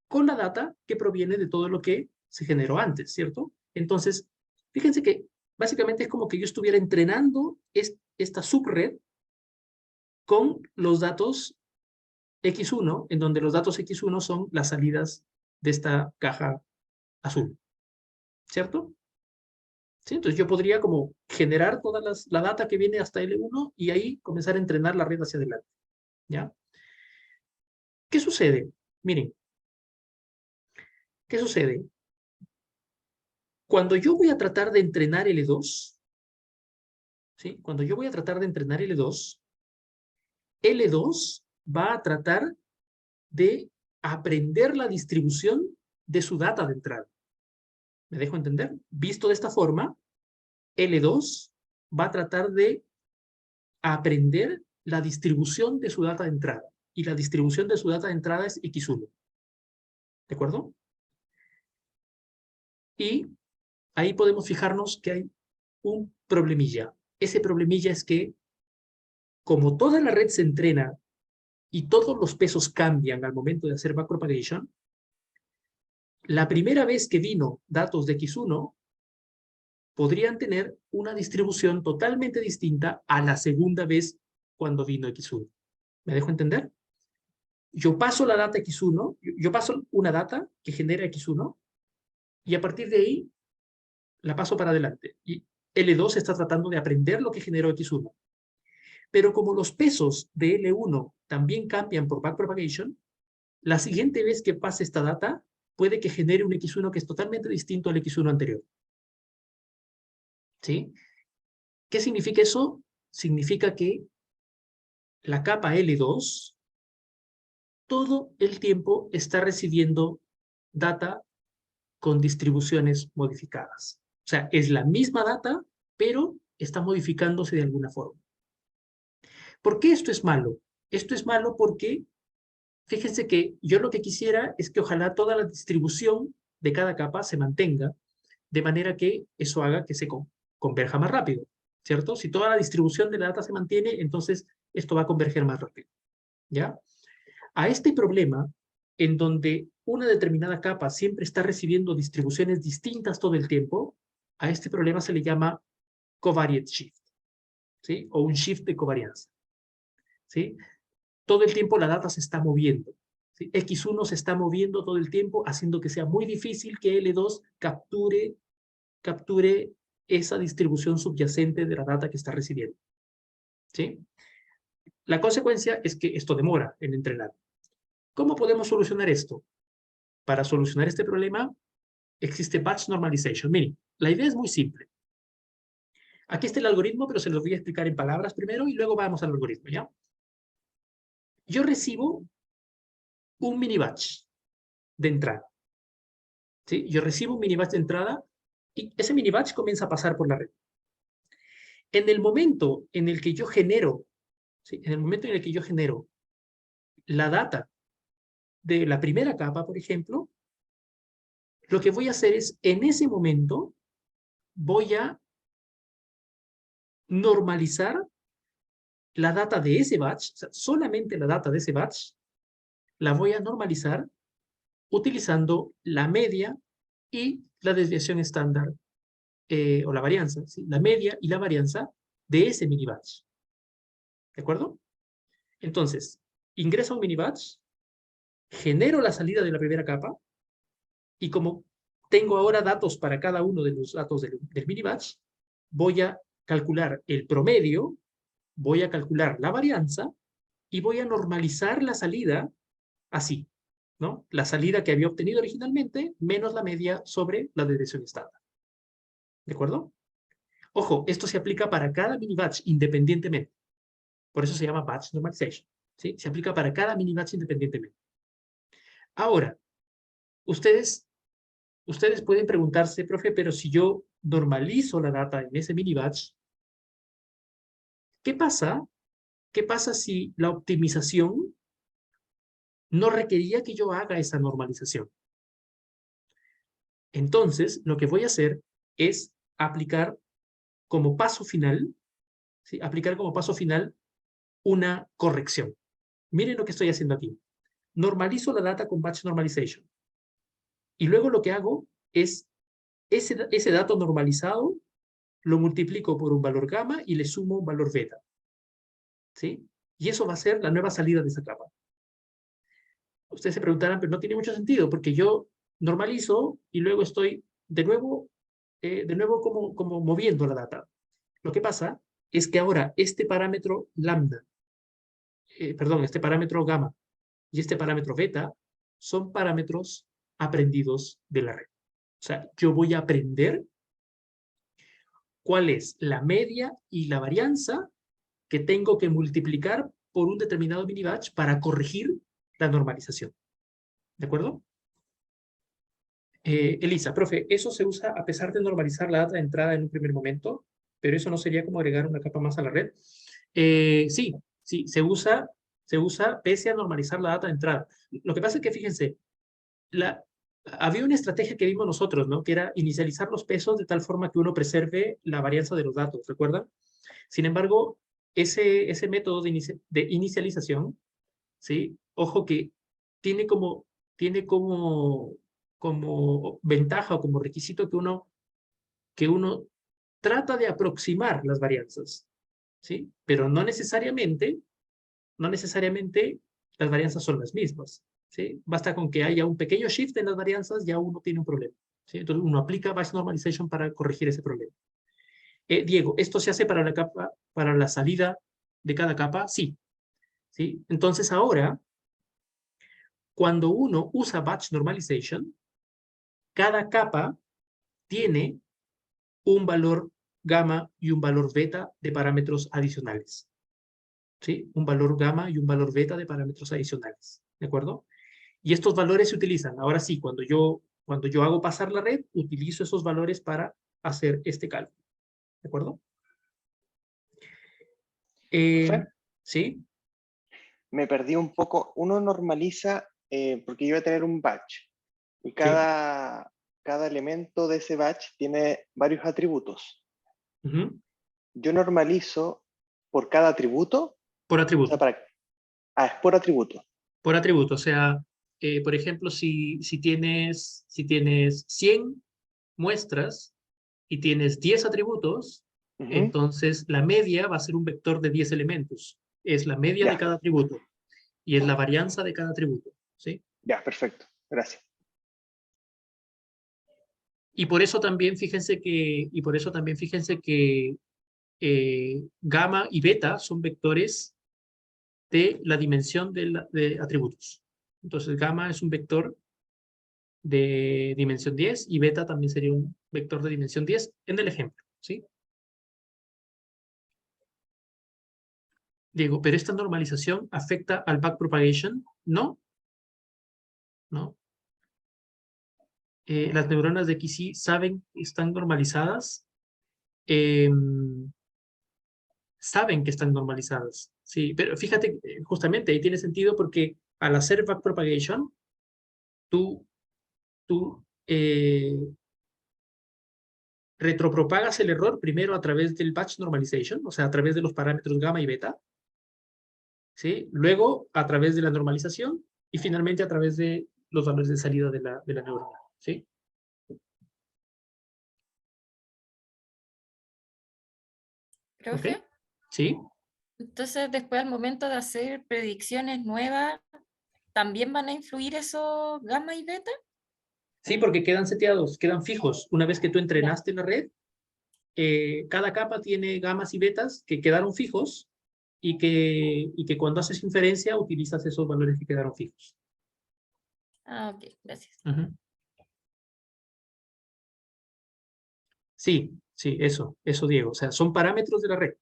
con la data que proviene de todo lo que se generó antes, ¿cierto? Entonces, fíjense que básicamente es como que yo estuviera entrenando esta subred con los datos X1, en donde los datos X1 son las salidas de esta caja azul, ¿cierto? ¿Sí? Entonces yo podría como generar toda la data que viene hasta L1 y ahí comenzar a entrenar la red hacia adelante, ¿ya? ¿Qué sucede? Miren, ¿qué sucede? Cuando yo voy a tratar de entrenar L2, ¿sí? Cuando yo voy a tratar de entrenar L2 va a tratar de aprender la distribución de su data de entrada. ¿Me dejo entender? Visto de esta forma, L2 va a tratar de aprender la distribución de su data de entrada. Y la distribución de su data de entrada es X1. ¿De acuerdo? Y ahí podemos fijarnos que hay un problemilla. Ese problemilla es que, como toda la red se entrena y todos los pesos cambian al momento de hacer backpropagation, la primera vez que vino datos de X1 podrían tener una distribución totalmente distinta a la segunda vez cuando vino X1. ¿Me dejo entender? Yo paso la data X1, yo paso una data que genera X1 y a partir de ahí la paso para adelante. Y L2 está tratando de aprender lo que generó X1. Pero como los pesos de L1 también cambian por backpropagation, la siguiente vez que pase esta data puede que genere un X1 que es totalmente distinto al X1 anterior. ¿Sí? ¿Qué significa eso? Significa que la capa L2 todo el tiempo está recibiendo data con distribuciones modificadas. O sea, es la misma data, pero está modificándose de alguna forma. ¿Por qué esto es malo? Esto es malo porque, fíjense que yo lo que quisiera es que ojalá toda la distribución de cada capa se mantenga, de manera que eso haga que se converja más rápido, ¿cierto? Si toda la distribución de la data se mantiene, entonces esto va a converger más rápido, ¿ya? A este problema, en donde una determinada capa siempre está recibiendo distribuciones distintas todo el tiempo, a este problema se le llama covariate shift, ¿sí? O un shift de covarianza, ¿sí? Todo el tiempo la data se está moviendo, ¿sí? X1 se está moviendo todo el tiempo, haciendo que sea muy difícil que L2 capture esa distribución subyacente de la data que está recibiendo, ¿sí? La consecuencia es que esto demora en entrenar. ¿Cómo podemos solucionar esto? Para solucionar este problema existe batch normalization. Miren, la idea es muy simple. Aquí está el algoritmo, pero se los voy a explicar en palabras primero y luego vamos al algoritmo, ¿ya? Yo recibo un mini batch de entrada, ¿sí? Yo recibo un mini batch de entrada y ese mini batch comienza a pasar por la red. En el momento en el que yo genero, ¿sí? En el momento en el que yo genero la data de la primera capa, por ejemplo, lo que voy a hacer es, en ese momento, voy a normalizar la data de ese batch, o sea, solamente la data de ese batch, la voy a normalizar utilizando la media y la desviación estándar, o la varianza, ¿sí? La media y la varianza de ese mini batch. ¿De acuerdo? Entonces, ingresa un mini batch, genero la salida de la primera capa, y como tengo ahora datos para cada uno de los datos del mini batch, voy a calcular el promedio, voy a calcular la varianza, y voy a normalizar la salida así, ¿no? La salida que había obtenido originalmente, menos la media sobre la desviación estándar. ¿De acuerdo? Ojo, esto se aplica para cada mini batch independientemente. Por eso se llama batch normalization. ¿Sí? Se aplica para cada mini batch independientemente. Ahora, ustedes pueden preguntarse, profe, pero si yo normalizo la data en ese mini batch, ¿qué pasa? ¿Qué pasa si la optimización no requería que yo haga esa normalización? Entonces, lo que voy a hacer es aplicar como paso final, ¿sí? Aplicar como paso final una corrección. Miren lo que estoy haciendo aquí. Normalizo la data con batch normalization. Y luego lo que hago es ese dato normalizado lo multiplico por un valor gamma y le sumo un valor beta. ¿Sí? Y eso va a ser la nueva salida de esa capa. Ustedes se preguntarán, pero no tiene mucho sentido, porque yo normalizo y luego estoy de nuevo como moviendo la data. Lo que pasa es que ahora este parámetro lambda, este parámetro gamma y este parámetro beta son parámetros aprendidos de la red. O sea, yo voy a aprender cuál es la media y la varianza que tengo que multiplicar por un determinado mini batch para corregir la normalización. ¿De acuerdo? Elisa, profe, eso se usa a pesar de normalizar la data de entrada en un primer momento, pero eso no sería como agregar una capa más a la red. Sí, se usa pese a normalizar la data de entrada. Lo que pasa es que, fíjense, había una estrategia que vimos nosotros, ¿no? Que era inicializar los pesos de tal forma que uno preserve la varianza de los datos, ¿recuerdan? Sin embargo, ese método de inicialización, ¿sí? Ojo que tiene como ventaja o como requisito que uno trata de aproximar las varianzas, ¿sí? Pero no necesariamente las varianzas son las mismas, ¿sí? Basta con que haya un pequeño shift en las varianzas, ya uno tiene un problema, ¿sí? Entonces uno aplica batch normalization para corregir ese problema. Diego, ¿esto se hace para la salida de cada capa? Sí, ¿sí? Entonces ahora, cuando uno usa batch normalization, cada capa tiene un valor gamma y un valor beta de parámetros adicionales. ¿Sí? Un valor gamma y un valor beta de parámetros adicionales. ¿De acuerdo? Y estos valores se utilizan. Ahora sí, cuando yo hago pasar la red, utilizo esos valores para hacer este cálculo. ¿De acuerdo? Profe, ¿Sí? me perdí un poco. Uno normaliza, porque yo voy a tener un batch, y Sí. cada elemento de ese batch tiene varios atributos. Ujú. Yo normalizo por cada atributo, Por o sea, atributo. es por atributo. Por atributo. O sea, por ejemplo, si tienes 100 muestras y tienes 10 atributos, Ujú. entonces la media va a ser un vector de 10 elementos. Es la media de Ya, cada atributo y es la varianza de cada atributo, ¿sí? ya, perfecto. Gracias. Y por eso también fíjense que gamma y beta son vectores de la dimensión de atributos. Entonces, gamma es un vector de dimensión 10 y beta también sería un vector de dimensión 10 en el ejemplo, ¿sí? Diego, ¿pero esta normalización afecta al backpropagation? No, no. Las neuronas de XY están normalizadas, eh, saben que están normalizadas, ¿sí? Pero fíjate, justamente ahí tiene sentido porque al hacer backpropagation, tú retropropagas el error primero a través del batch normalization, o sea, a través de los parámetros gamma y beta, ¿sí? Luego a través de la normalización y finalmente a través de los valores de salida de la neurona, ¿sí? ¿Ok? Profe, ¿Sí? entonces después al momento de hacer predicciones nuevas, ¿también van a influir esos gamma y beta? Sí, porque quedan seteados, quedan fijos. Una vez que tú entrenaste la red, cada capa tiene gamas y betas que quedaron fijos y que cuando haces inferencia utilizas esos valores que quedaron fijos. Ah, ok, gracias. Ujú. Sí, sí, eso, Diego. O sea, son parámetros de la red.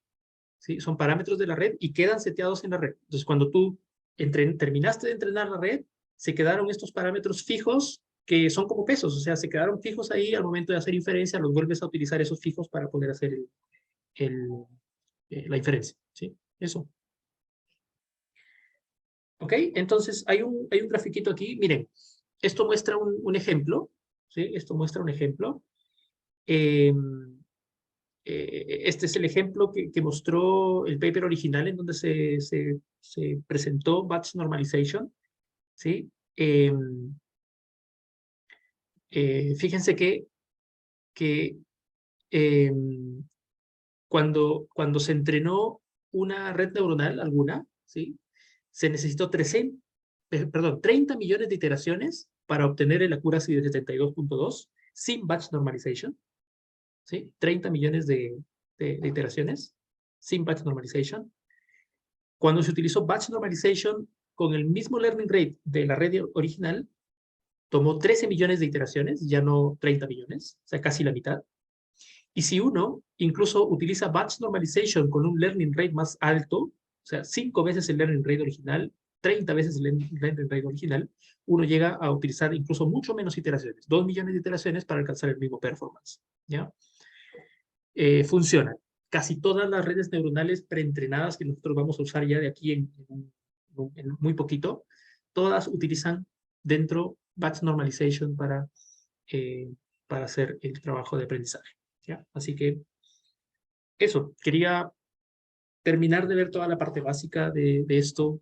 ¿Sí? Son parámetros de la red y quedan seteados en la red. Entonces, cuando tú terminaste de entrenar la red, se quedaron estos parámetros fijos que son como pesos, o sea, se quedaron fijos ahí al momento de hacer inferencia, los vuelves a utilizar esos fijos para poder hacer la inferencia. ¿Sí? Eso. ¿Ok? Entonces, hay un grafiquito aquí. Miren, esto muestra un ejemplo. ¿Sí? Esto muestra un ejemplo. Este es el ejemplo que mostró el paper original en donde se presentó batch normalization. ¿Sí? Fíjense que cuando se entrenó una red neuronal alguna, ¿sí? Se necesitó 30 millones de iteraciones para obtener el accuracy de 72.2 sin batch normalization. ¿Sí? 30 millones de iteraciones sin batch normalization. Cuando se utilizó batch normalization con el mismo learning rate de la red original, tomó 13 millones de iteraciones, ya no 30 millones, o sea, casi la mitad. Y si uno incluso utiliza batch normalization con un learning rate más alto, o sea, 5 veces el learning rate original, 30 veces el learning rate original, uno llega a utilizar incluso mucho menos iteraciones, 2 millones de iteraciones para alcanzar el mismo performance. ¿Ya? Funcionan. Casi todas las redes neuronales preentrenadas que nosotros vamos a usar ya de aquí en muy poquito, todas utilizan dentro batch normalization para hacer el trabajo de aprendizaje. ¿Ya? Así que eso, quería terminar de ver toda la parte básica de esto,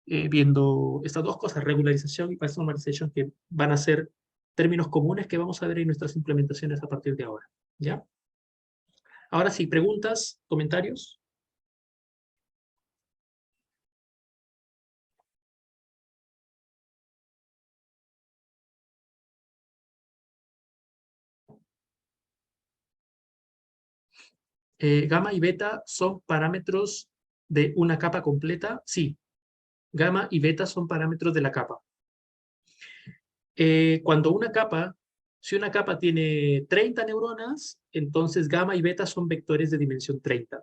viendo estas dos cosas, regularización y batch normalization, que van a ser términos comunes que vamos a ver en nuestras implementaciones a partir de ahora. ¿Ya? Ahora sí, preguntas, comentarios. Gamma y beta son parámetros de una capa completa. Sí, gamma y beta son parámetros de la capa. Cuando si una capa tiene 30 neuronas, entonces gamma y beta son vectores de dimensión 30.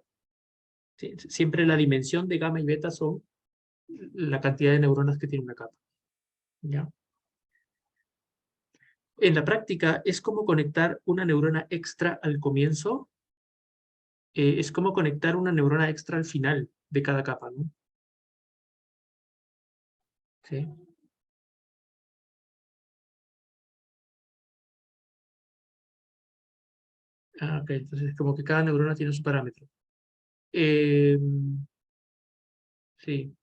¿Sí? Siempre la dimensión de gamma y beta son la cantidad de neuronas que tiene una capa. ¿Ya? En la práctica es como conectar una neurona extra al comienzo, es como conectar una neurona extra al final de cada capa, ¿no? ¿Sí? Ah, ok, entonces como que cada neurona tiene su parámetro. Eh, sí,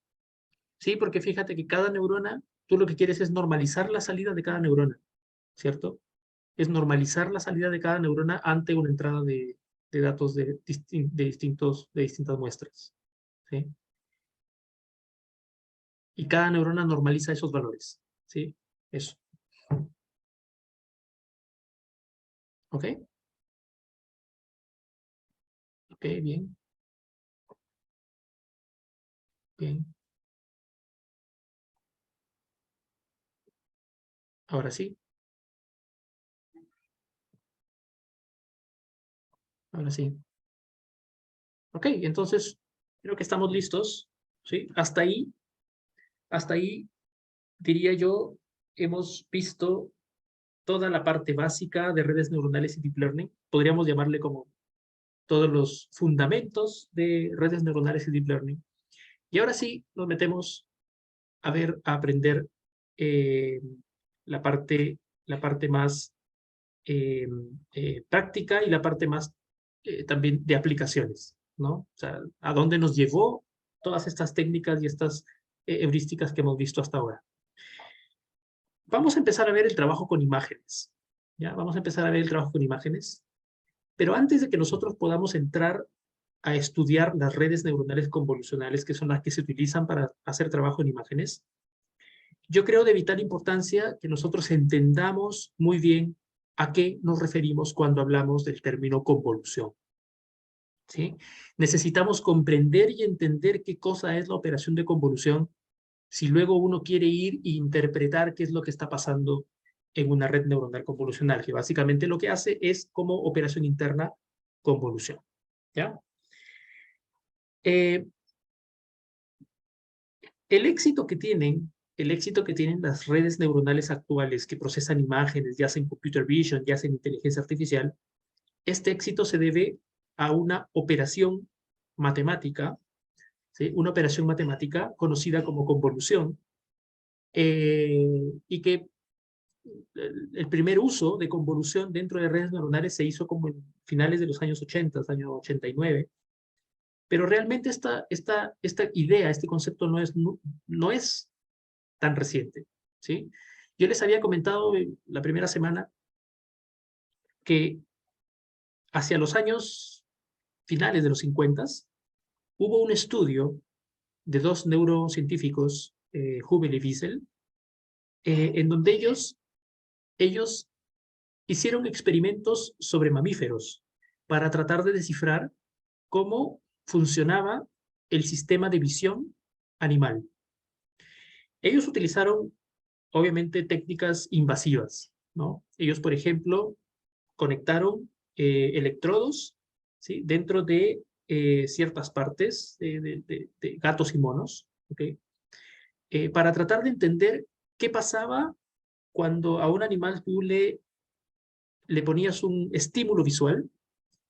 sí, porque fíjate que cada neurona, tú lo que quieres es normalizar la salida de cada neurona, ¿cierto? Es normalizar la salida de cada neurona ante una entrada de datos de distintas muestras, ¿sí? Y cada neurona normaliza esos valores, ¿sí? Eso. ¿Ok? Ok, bien, bien. Ahora sí, ahora sí. Ok, entonces creo que estamos listos, ¿sí? Hasta ahí diría yo, hemos visto toda la parte básica de redes neuronales y deep learning. Podríamos llamarle como todos los fundamentos de redes neuronales y deep learning. Y ahora sí nos metemos a aprender eh, la parte más eh, práctica y la parte más también de aplicaciones, ¿no? O sea, a dónde nos llevó todas estas técnicas y estas heurísticas que hemos visto hasta ahora. Vamos a empezar a ver el trabajo con imágenes. ¿Ya? Vamos a empezar a ver el trabajo con imágenes. Pero antes de que nosotros podamos entrar a estudiar las redes neuronales convolucionales, que son las que se utilizan para hacer trabajo en imágenes, yo creo de vital importancia que nosotros entendamos muy bien a qué nos referimos cuando hablamos del término convolución. ¿Sí? Necesitamos comprender y entender qué cosa es la operación de convolución si luego uno quiere ir e interpretar qué es lo que está pasando en una red neuronal convolucional, que básicamente lo que hace es como operación interna convolución. ¿Ya? El éxito que tienen las redes neuronales actuales que procesan imágenes, ya sea en computer vision, ya sea en inteligencia artificial, este éxito se debe a una operación matemática, ¿sí? Una operación matemática conocida como convolución, y que el primer uso de convolución dentro de redes neuronales se hizo como en finales de los años 80, año 89, pero realmente esta idea, este concepto no es tan reciente, ¿sí? Yo les había comentado la primera semana que hacia los años finales de los 50 hubo un estudio de dos neurocientíficos, Hubel y Wiesel, en donde ellos hicieron experimentos sobre mamíferos para tratar de descifrar cómo funcionaba el sistema de visión animal. Ellos utilizaron, obviamente, técnicas invasivas, ¿no? Ellos, por ejemplo, conectaron electrodos, ¿sí? Dentro de ciertas partes de gatos y monos, ¿okay? Para tratar de entender qué pasaba cuando a un animal tú le ponías un estímulo visual,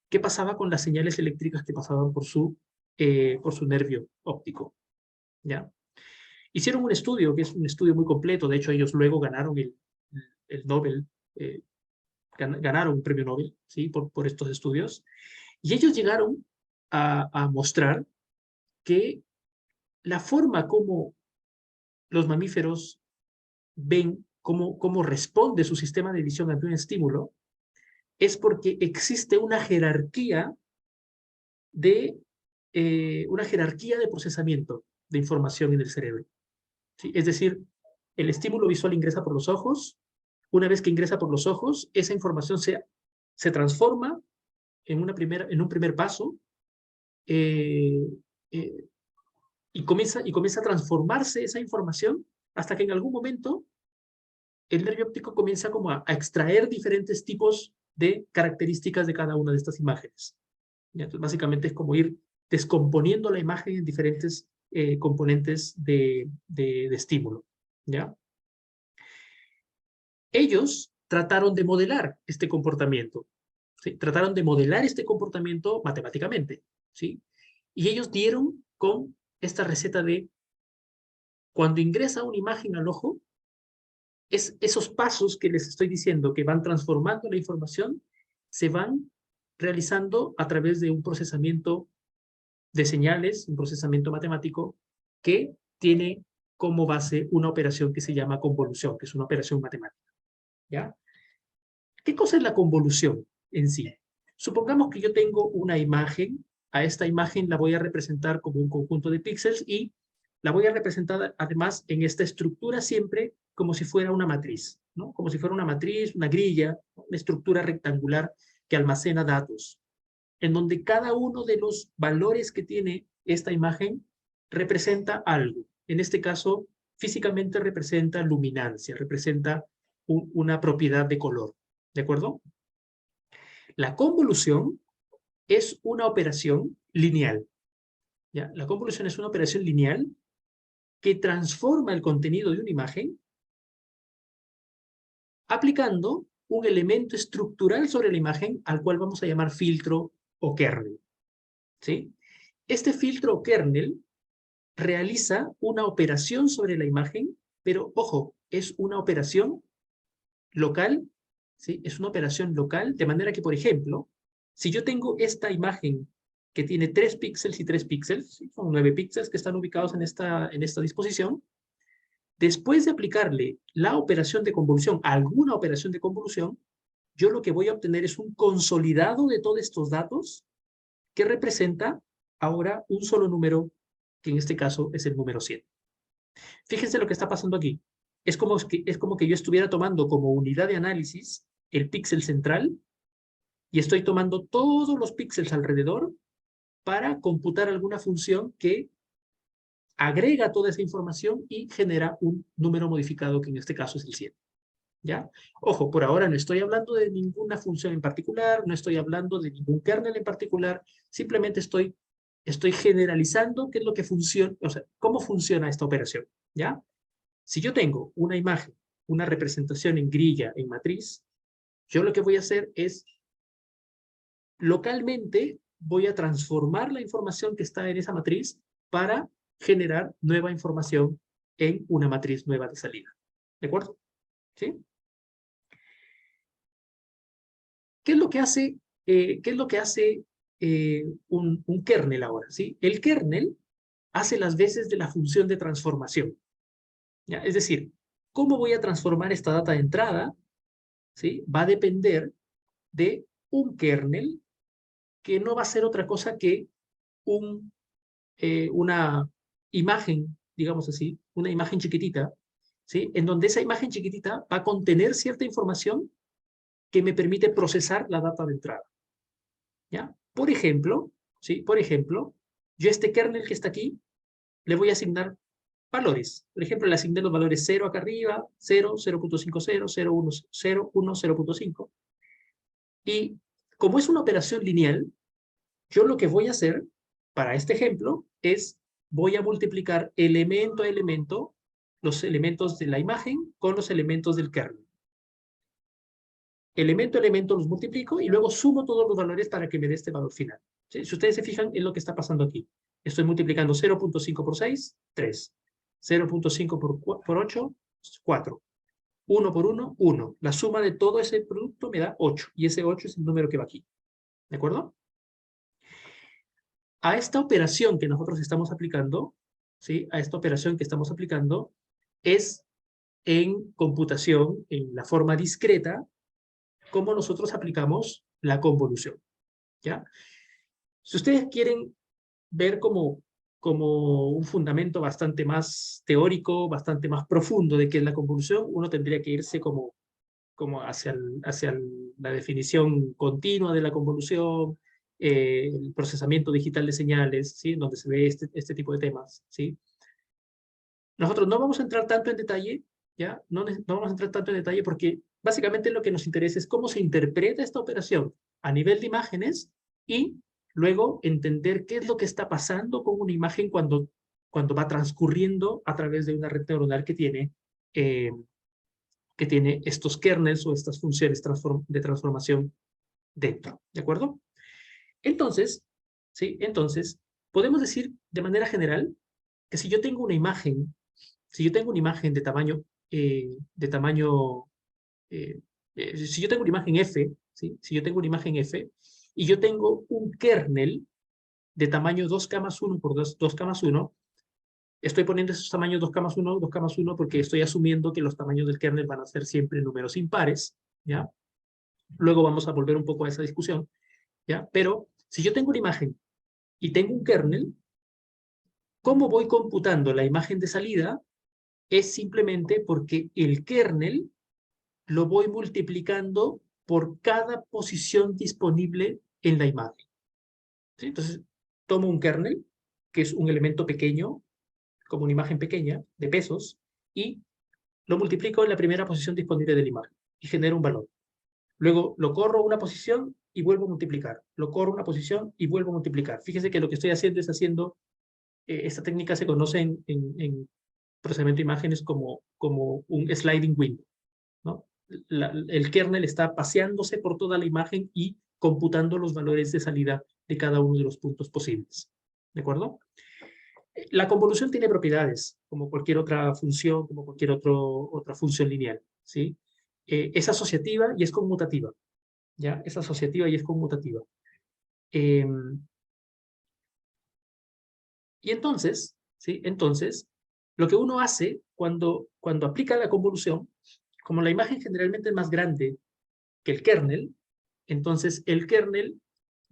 qué pasaba con las señales eléctricas que pasaban por su nervio óptico, ¿ya? Hicieron un estudio, que es un estudio muy completo, de hecho ellos luego ganaron el Nobel, ganaron un premio Nobel, ¿sí? por estos estudios, y ellos llegaron a mostrar que la forma como los mamíferos ven, cómo responde su sistema de visión ante un estímulo, es porque existe una jerarquía de procesamiento de información en el cerebro, ¿sí? Es decir, el estímulo visual ingresa por los ojos. Una vez que ingresa por los ojos, esa información se transforma en un primer paso, y comienza a transformarse esa información hasta que en algún momento el nervio óptico comienza como a extraer diferentes tipos de características de cada una de estas imágenes. ¿Ya? Entonces, básicamente es como ir descomponiendo la imagen en diferentes componentes de estímulo, ¿ya? Ellos trataron de modelar este comportamiento, ¿sí? Trataron de modelar este comportamiento matemáticamente, ¿sí? Y ellos dieron con esta receta de cuando ingresa una imagen al ojo, esos pasos que les estoy diciendo que van transformando la información se van realizando a través de un procesamiento de señales, un procesamiento matemático que tiene como base una operación que se llama convolución, que es una operación matemática, ¿ya? ¿Qué cosa es la convolución en sí? Supongamos que yo tengo una imagen, a esta imagen la voy a representar como un conjunto de píxeles y la voy a representar además en esta estructura siempre como si fuera una matriz, ¿no? Como si fuera una matriz, una grilla, una estructura rectangular que almacena datos, en donde cada uno de los valores que tiene esta imagen representa algo. En este caso, físicamente representa luminancia, representa una propiedad de color, ¿de acuerdo? La convolución es una operación lineal, ¿ya? La convolución es una operación lineal que transforma el contenido de una imagen aplicando un elemento estructural sobre la imagen al cual vamos a llamar filtro o kernel, ¿sí? Este filtro o kernel realiza una operación sobre la imagen, pero ojo, es una operación local, ¿sí? Es una operación local, de manera que, por ejemplo, si yo tengo esta imagen que tiene 3 píxeles y 3 píxeles, ¿sí? Son 9 píxeles que están ubicados en esta disposición, después de aplicarle la operación de convolución, alguna operación de convolución, yo lo que voy a obtener es un consolidado de todos estos datos que representa ahora un solo número, que en este caso es el número 100. Fíjense lo que está pasando aquí. es como que yo estuviera tomando como unidad de análisis el píxel central y estoy tomando todos los píxeles alrededor para computar alguna función que agrega toda esa información y genera un número modificado, que en este caso es el 100. ¿Ya? Ojo, por ahora no estoy hablando de ninguna función en particular, no estoy hablando de ningún kernel en particular, simplemente estoy generalizando qué es lo que funciona, o sea, cómo funciona esta operación. ¿Ya? Si yo tengo una imagen, una representación en grilla, en matriz, yo lo que voy a hacer es, localmente, voy a transformar la información que está en esa matriz para generar nueva información en una matriz nueva de salida. ¿De acuerdo? ¿Sí? ¿Qué es lo que hace, un kernel ahora? ¿Sí? El kernel hace las veces de la función de transformación. ¿Ya? Es decir, ¿cómo voy a transformar esta data de entrada? ¿Sí? Va a depender de un kernel que no va a ser otra cosa que una imagen, digamos así, una imagen chiquitita, ¿sí? En donde esa imagen chiquitita va a contener cierta información que me permite procesar la data de entrada. ¿Ya? Por ejemplo, ¿sí? Por ejemplo, yo a este kernel que está aquí le voy a asignar valores. Por ejemplo, le asigné los valores 0 acá arriba, 0, 0.50, 0, 1, 0, 1, 0.5. Y como es una operación lineal, yo lo que voy a hacer para este ejemplo es voy a multiplicar elemento a elemento los elementos de la imagen con los elementos del kernel. Elemento a elemento los multiplico y luego sumo todos los valores para que me dé este valor final. ¿Sí? Si ustedes se fijan en lo que está pasando aquí. Estoy multiplicando 0.5 por 6, 3. 0.5 por 8, 4. 1 por 1, 1. La suma de todo ese producto me da 8. Y ese 8 es el número que va aquí. ¿De acuerdo? A esta operación que nosotros estamos aplicando, ¿sí? A esta operación que estamos aplicando es en computación, en la forma discreta, como nosotros aplicamos la convolución. ¿Ya? Si ustedes quieren ver como un fundamento bastante más teórico, bastante más profundo de qué es la convolución, uno tendría que irse como hacia la definición continua de la convolución, el procesamiento digital de señales, ¿sí? Donde se ve este tipo de temas, ¿sí? Nosotros no vamos a entrar tanto en detalle, ¿ya? No vamos a entrar tanto en detalle porque básicamente lo que nos interesa es cómo se interpreta esta operación a nivel de imágenes y luego entender qué es lo que está pasando con una imagen cuando va transcurriendo a través de una red neuronal que tiene estos kernels o estas funciones de transformación dentro, ¿de acuerdo? Entonces, ¿sí? Entonces, podemos decir de manera general que si yo tengo una imagen de tamaño, si yo tengo una imagen F, ¿sí? Si yo tengo una imagen F y yo tengo un kernel de tamaño 2,1 por 2,1, estoy poniendo esos tamaños 2,1, 2,1 porque estoy asumiendo que los tamaños del kernel van a ser siempre números impares, ¿ya? Luego vamos a volver un poco a esa discusión, ¿ya? Pero si yo tengo una imagen y tengo un kernel, ¿cómo voy computando la imagen de salida? Es simplemente porque el kernel lo voy multiplicando por cada posición disponible en la imagen. ¿Sí? Entonces, tomo un kernel, que es un elemento pequeño, como una imagen pequeña, de pesos, y lo multiplico en la primera posición disponible de la imagen, y genero un valor. Luego lo corro una posición y vuelvo a multiplicar. Lo corro una posición y vuelvo a multiplicar. Fíjense que lo que estoy haciendo es esta técnica se conoce en procesamiento de imágenes como un sliding window, ¿no? El kernel está paseándose por toda la imagen y computando los valores de salida de cada uno de los puntos posibles. ¿De acuerdo? La convolución tiene propiedades, como cualquier otra función, como cualquier otra función lineal, ¿sí? Es asociativa y es conmutativa, ¿ya? Es asociativa y es conmutativa. Y entonces, ¿sí? Entonces, lo que uno hace cuando aplica la convolución, como la imagen generalmente es más grande que el kernel, entonces el kernel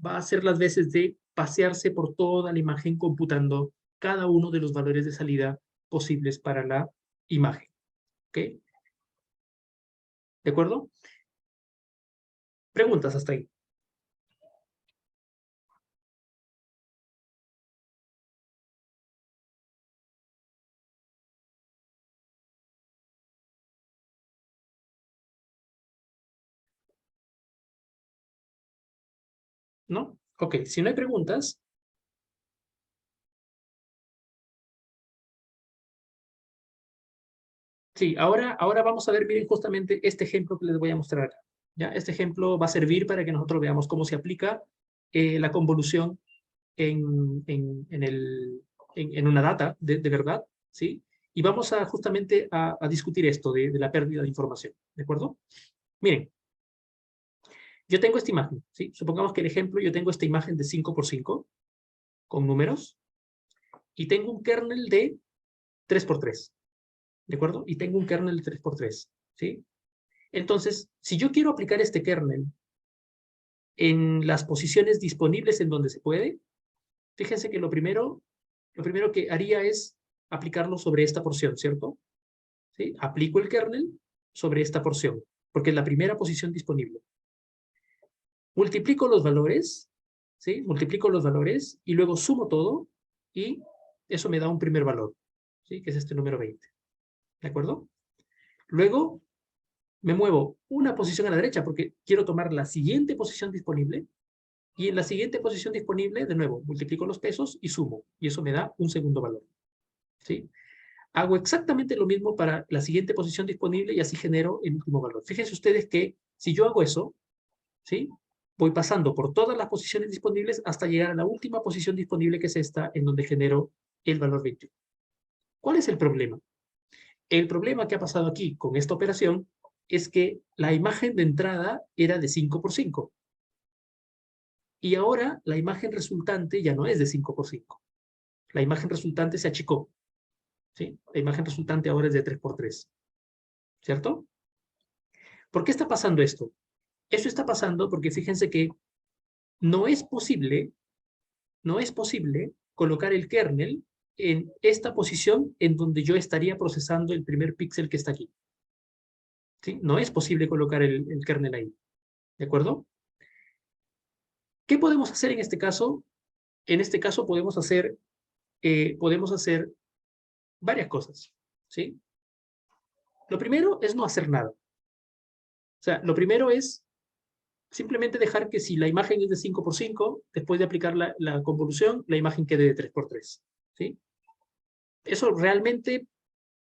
va a hacer las veces de pasearse por toda la imagen computando cada uno de los valores de salida posibles para la imagen. ¿Ok? ¿De acuerdo? Preguntas hasta ahí. ¿No? Ok, si no hay preguntas, sí, ahora vamos a ver, miren, justamente este ejemplo que les voy a mostrar acá. ¿Ya? Este ejemplo va a servir para que nosotros veamos cómo se aplica la convolución en una data de verdad, ¿sí? Y vamos a justamente a discutir esto de la pérdida de información, ¿de acuerdo? Miren, yo tengo esta imagen, ¿sí? Supongamos que el ejemplo, yo tengo esta imagen de 5x5 con números y tengo un kernel de 3x3, ¿de acuerdo? Y tengo un kernel de 3x3, ¿sí? Entonces, si yo quiero aplicar este kernel en las posiciones disponibles en donde se puede, fíjense que lo primero que haría es aplicarlo sobre esta porción, ¿cierto? ¿Sí? Aplico el kernel sobre esta porción, porque es la primera posición disponible. Multiplico los valores, ¿sí? Multiplico los valores y luego sumo todo y eso me da un primer valor, ¿sí? Que es este número 20. ¿De acuerdo? Luego me muevo una posición a la derecha porque quiero tomar la siguiente posición disponible y en la siguiente posición disponible, de nuevo, multiplico los pesos y sumo y eso me da un segundo valor, ¿sí? Hago exactamente lo mismo para la siguiente posición disponible y así genero el último valor. Fíjense ustedes que si yo hago eso, ¿sí? Voy pasando por todas las posiciones disponibles hasta llegar a la última posición disponible, que es esta, en donde genero el valor 21. ¿Cuál es el problema? El problema que ha pasado aquí con esta operación es que la imagen de entrada era de 5x5. Y ahora la imagen resultante ya no es de 5x5. La imagen resultante se achicó, ¿sí? La imagen resultante ahora es de 3x3. ¿Cierto? ¿Por qué está pasando esto? Eso está pasando porque fíjense que no es posible colocar el kernel en esta posición en donde yo estaría procesando el primer píxel que está aquí. ¿Sí? No es posible colocar el kernel ahí. ¿De acuerdo? ¿Qué podemos hacer en este caso? En este caso podemos hacer varias cosas. ¿Sí? Lo primero es no hacer nada. O sea, lo primero es simplemente dejar que si la imagen es de 5x5, después de aplicar la convolución, la imagen quede de 3x3. ¿Sí? Eso realmente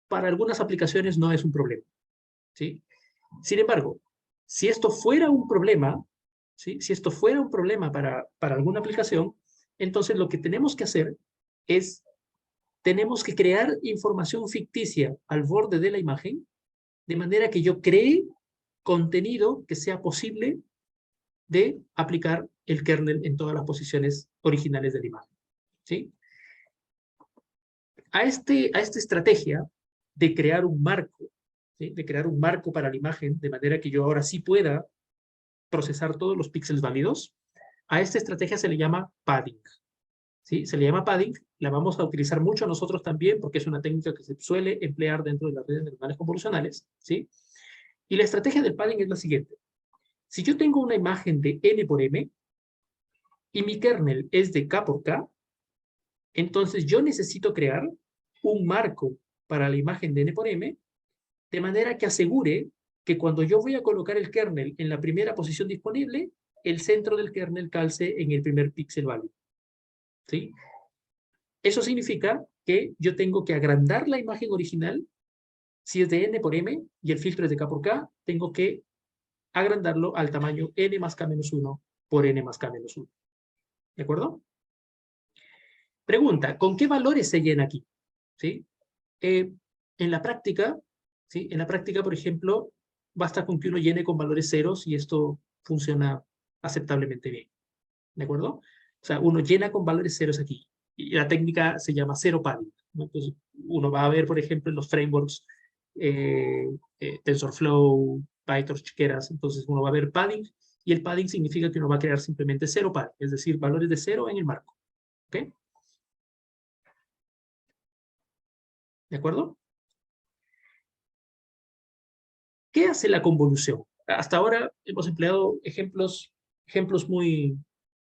para algunas aplicaciones no es un problema. ¿Sí? Sin embargo, si esto fuera un problema, ¿sí? Si esto fuera un problema para alguna aplicación, entonces lo que tenemos que hacer es, tenemos que crear información ficticia al borde de la imagen, de manera que yo cree contenido que sea posible de aplicar el kernel en todas las posiciones originales de la imagen. ¿Sí? A esta estrategia de crear un marco, ¿sí? De crear un marco para la imagen, de manera que yo ahora sí pueda procesar todos los píxeles válidos, a esta estrategia se le llama padding. ¿Sí? Se le llama padding, la vamos a utilizar mucho nosotros también porque es una técnica que se suele emplear dentro de las redes neuronales convolucionales. ¿Sí? Y la estrategia del padding es la siguiente. Si yo tengo una imagen de n por m y mi kernel es de k por k, entonces yo necesito crear un marco para la imagen de n por m, de manera que asegure que cuando yo voy a colocar el kernel en la primera posición disponible, el centro del kernel calce en el primer píxel válido. ¿Sí? Eso significa que yo tengo que agrandar la imagen original. Si es de n por m y el filtro es de k por k, tengo que agrandarlo al tamaño n más k menos 1 por n más k menos 1. ¿De acuerdo? Pregunta, ¿con qué valores se llena aquí? ¿Sí? En la práctica, ¿sí? En la práctica, por ejemplo, basta con que uno llene con valores ceros y esto funciona aceptablemente bien. ¿De acuerdo? O sea, uno llena con valores ceros aquí. Y la técnica se llama zero padding, ¿no? Entonces, uno va a ver, por ejemplo, en los frameworks TensorFlow, PyTorch, Keras, entonces uno va a ver padding y el padding significa que uno va a crear simplemente cero padding, es decir, valores de cero en el marco. ¿Ok? ¿De acuerdo? ¿Qué hace la convolución? Hasta ahora hemos empleado ejemplos muy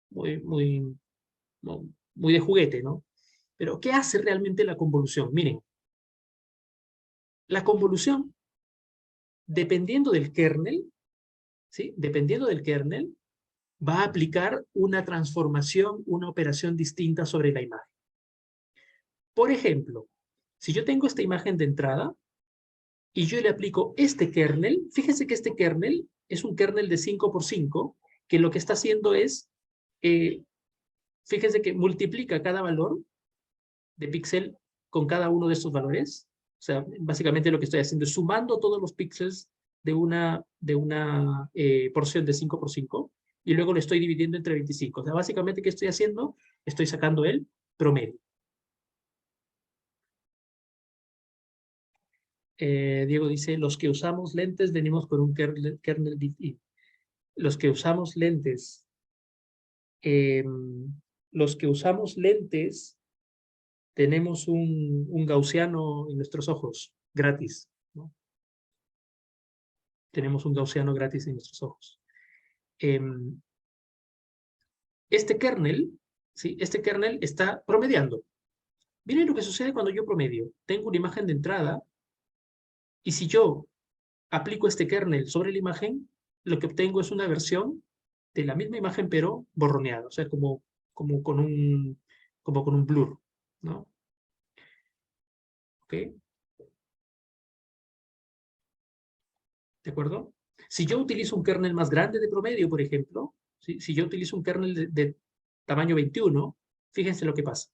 de juguete, ¿no? Pero ¿qué hace realmente la convolución? Miren, la convolución, dependiendo del kernel, ¿sí? Dependiendo del kernel, va a aplicar una transformación, una operación distinta sobre la imagen. Por ejemplo, si yo tengo esta imagen de entrada y yo le aplico este kernel, fíjense que este kernel es un kernel de 5×5, que lo que está haciendo es, fíjense que multiplica cada valor de píxel con cada uno de estos valores. O sea, básicamente lo que estoy haciendo es sumando todos los píxeles de una porción de 5×5 y luego lo estoy dividiendo entre 25. O sea, básicamente, ¿qué estoy haciendo? Estoy sacando el promedio. Diego dice, los que usamos lentes venimos con un kernel built-in. Los que usamos lentes, tenemos un gaussiano en nuestros ojos, gratis, ¿no? Tenemos un gaussiano gratis en nuestros ojos. Este kernel, ¿sí? Este kernel está promediando. Miren lo que sucede cuando yo promedio. Tengo una imagen de entrada y si yo aplico este kernel sobre la imagen, lo que obtengo es una versión de la misma imagen pero borroneada, o sea, como con un blur, ¿no? ¿Ok? ¿De acuerdo? Si yo utilizo un kernel más grande de promedio, por ejemplo, ¿sí? Si yo utilizo un kernel de tamaño 21, fíjense lo que pasa,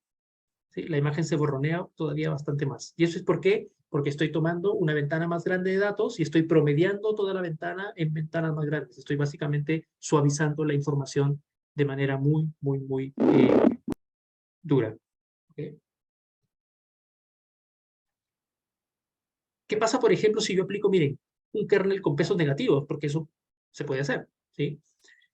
¿sí? La imagen se borronea todavía bastante más. ¿Y eso es por qué? Porque estoy tomando una ventana más grande de datos y estoy promediando toda la ventana en ventanas más grandes. Estoy básicamente suavizando la información de manera muy dura. ¿Okay? ¿Qué pasa, por ejemplo, si yo aplico, miren, un kernel con pesos negativos? Porque eso se puede hacer, ¿sí?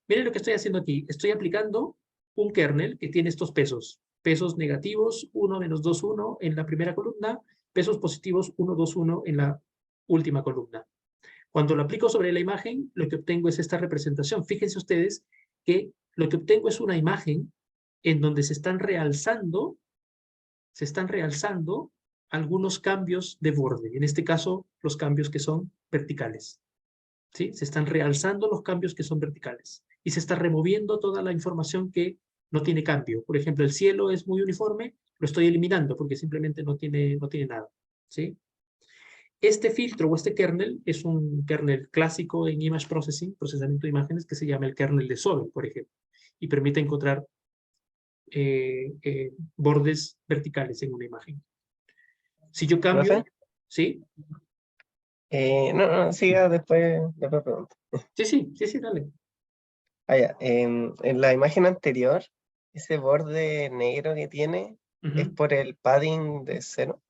Miren lo que estoy haciendo aquí. Estoy aplicando un kernel que tiene estos pesos. Pesos negativos, 1, -2, 1 en la primera columna, pesos positivos, 1, 2, 1 en la última columna. Cuando lo aplico sobre la imagen, lo que obtengo es esta representación. Fíjense ustedes que lo que obtengo es una imagen en donde se están realzando algunos cambios de borde. En este caso, los cambios que son verticales. ¿Sí? Se están realzando los cambios que son verticales. Y se está removiendo toda la información que no tiene cambio. Por ejemplo, el cielo es muy uniforme, lo estoy eliminando porque simplemente no tiene nada. ¿Sí? Este filtro o este kernel es un kernel clásico en image processing, procesamiento de imágenes, que se llama el kernel de Sobel, por ejemplo, y permite encontrar bordes verticales en una imagen. Si yo cambio, ¿Profe? ¿sí? No, siga después pregunto. Sí, dale. Ya. En la imagen anterior, ese borde negro que tiene es por el padding de 0.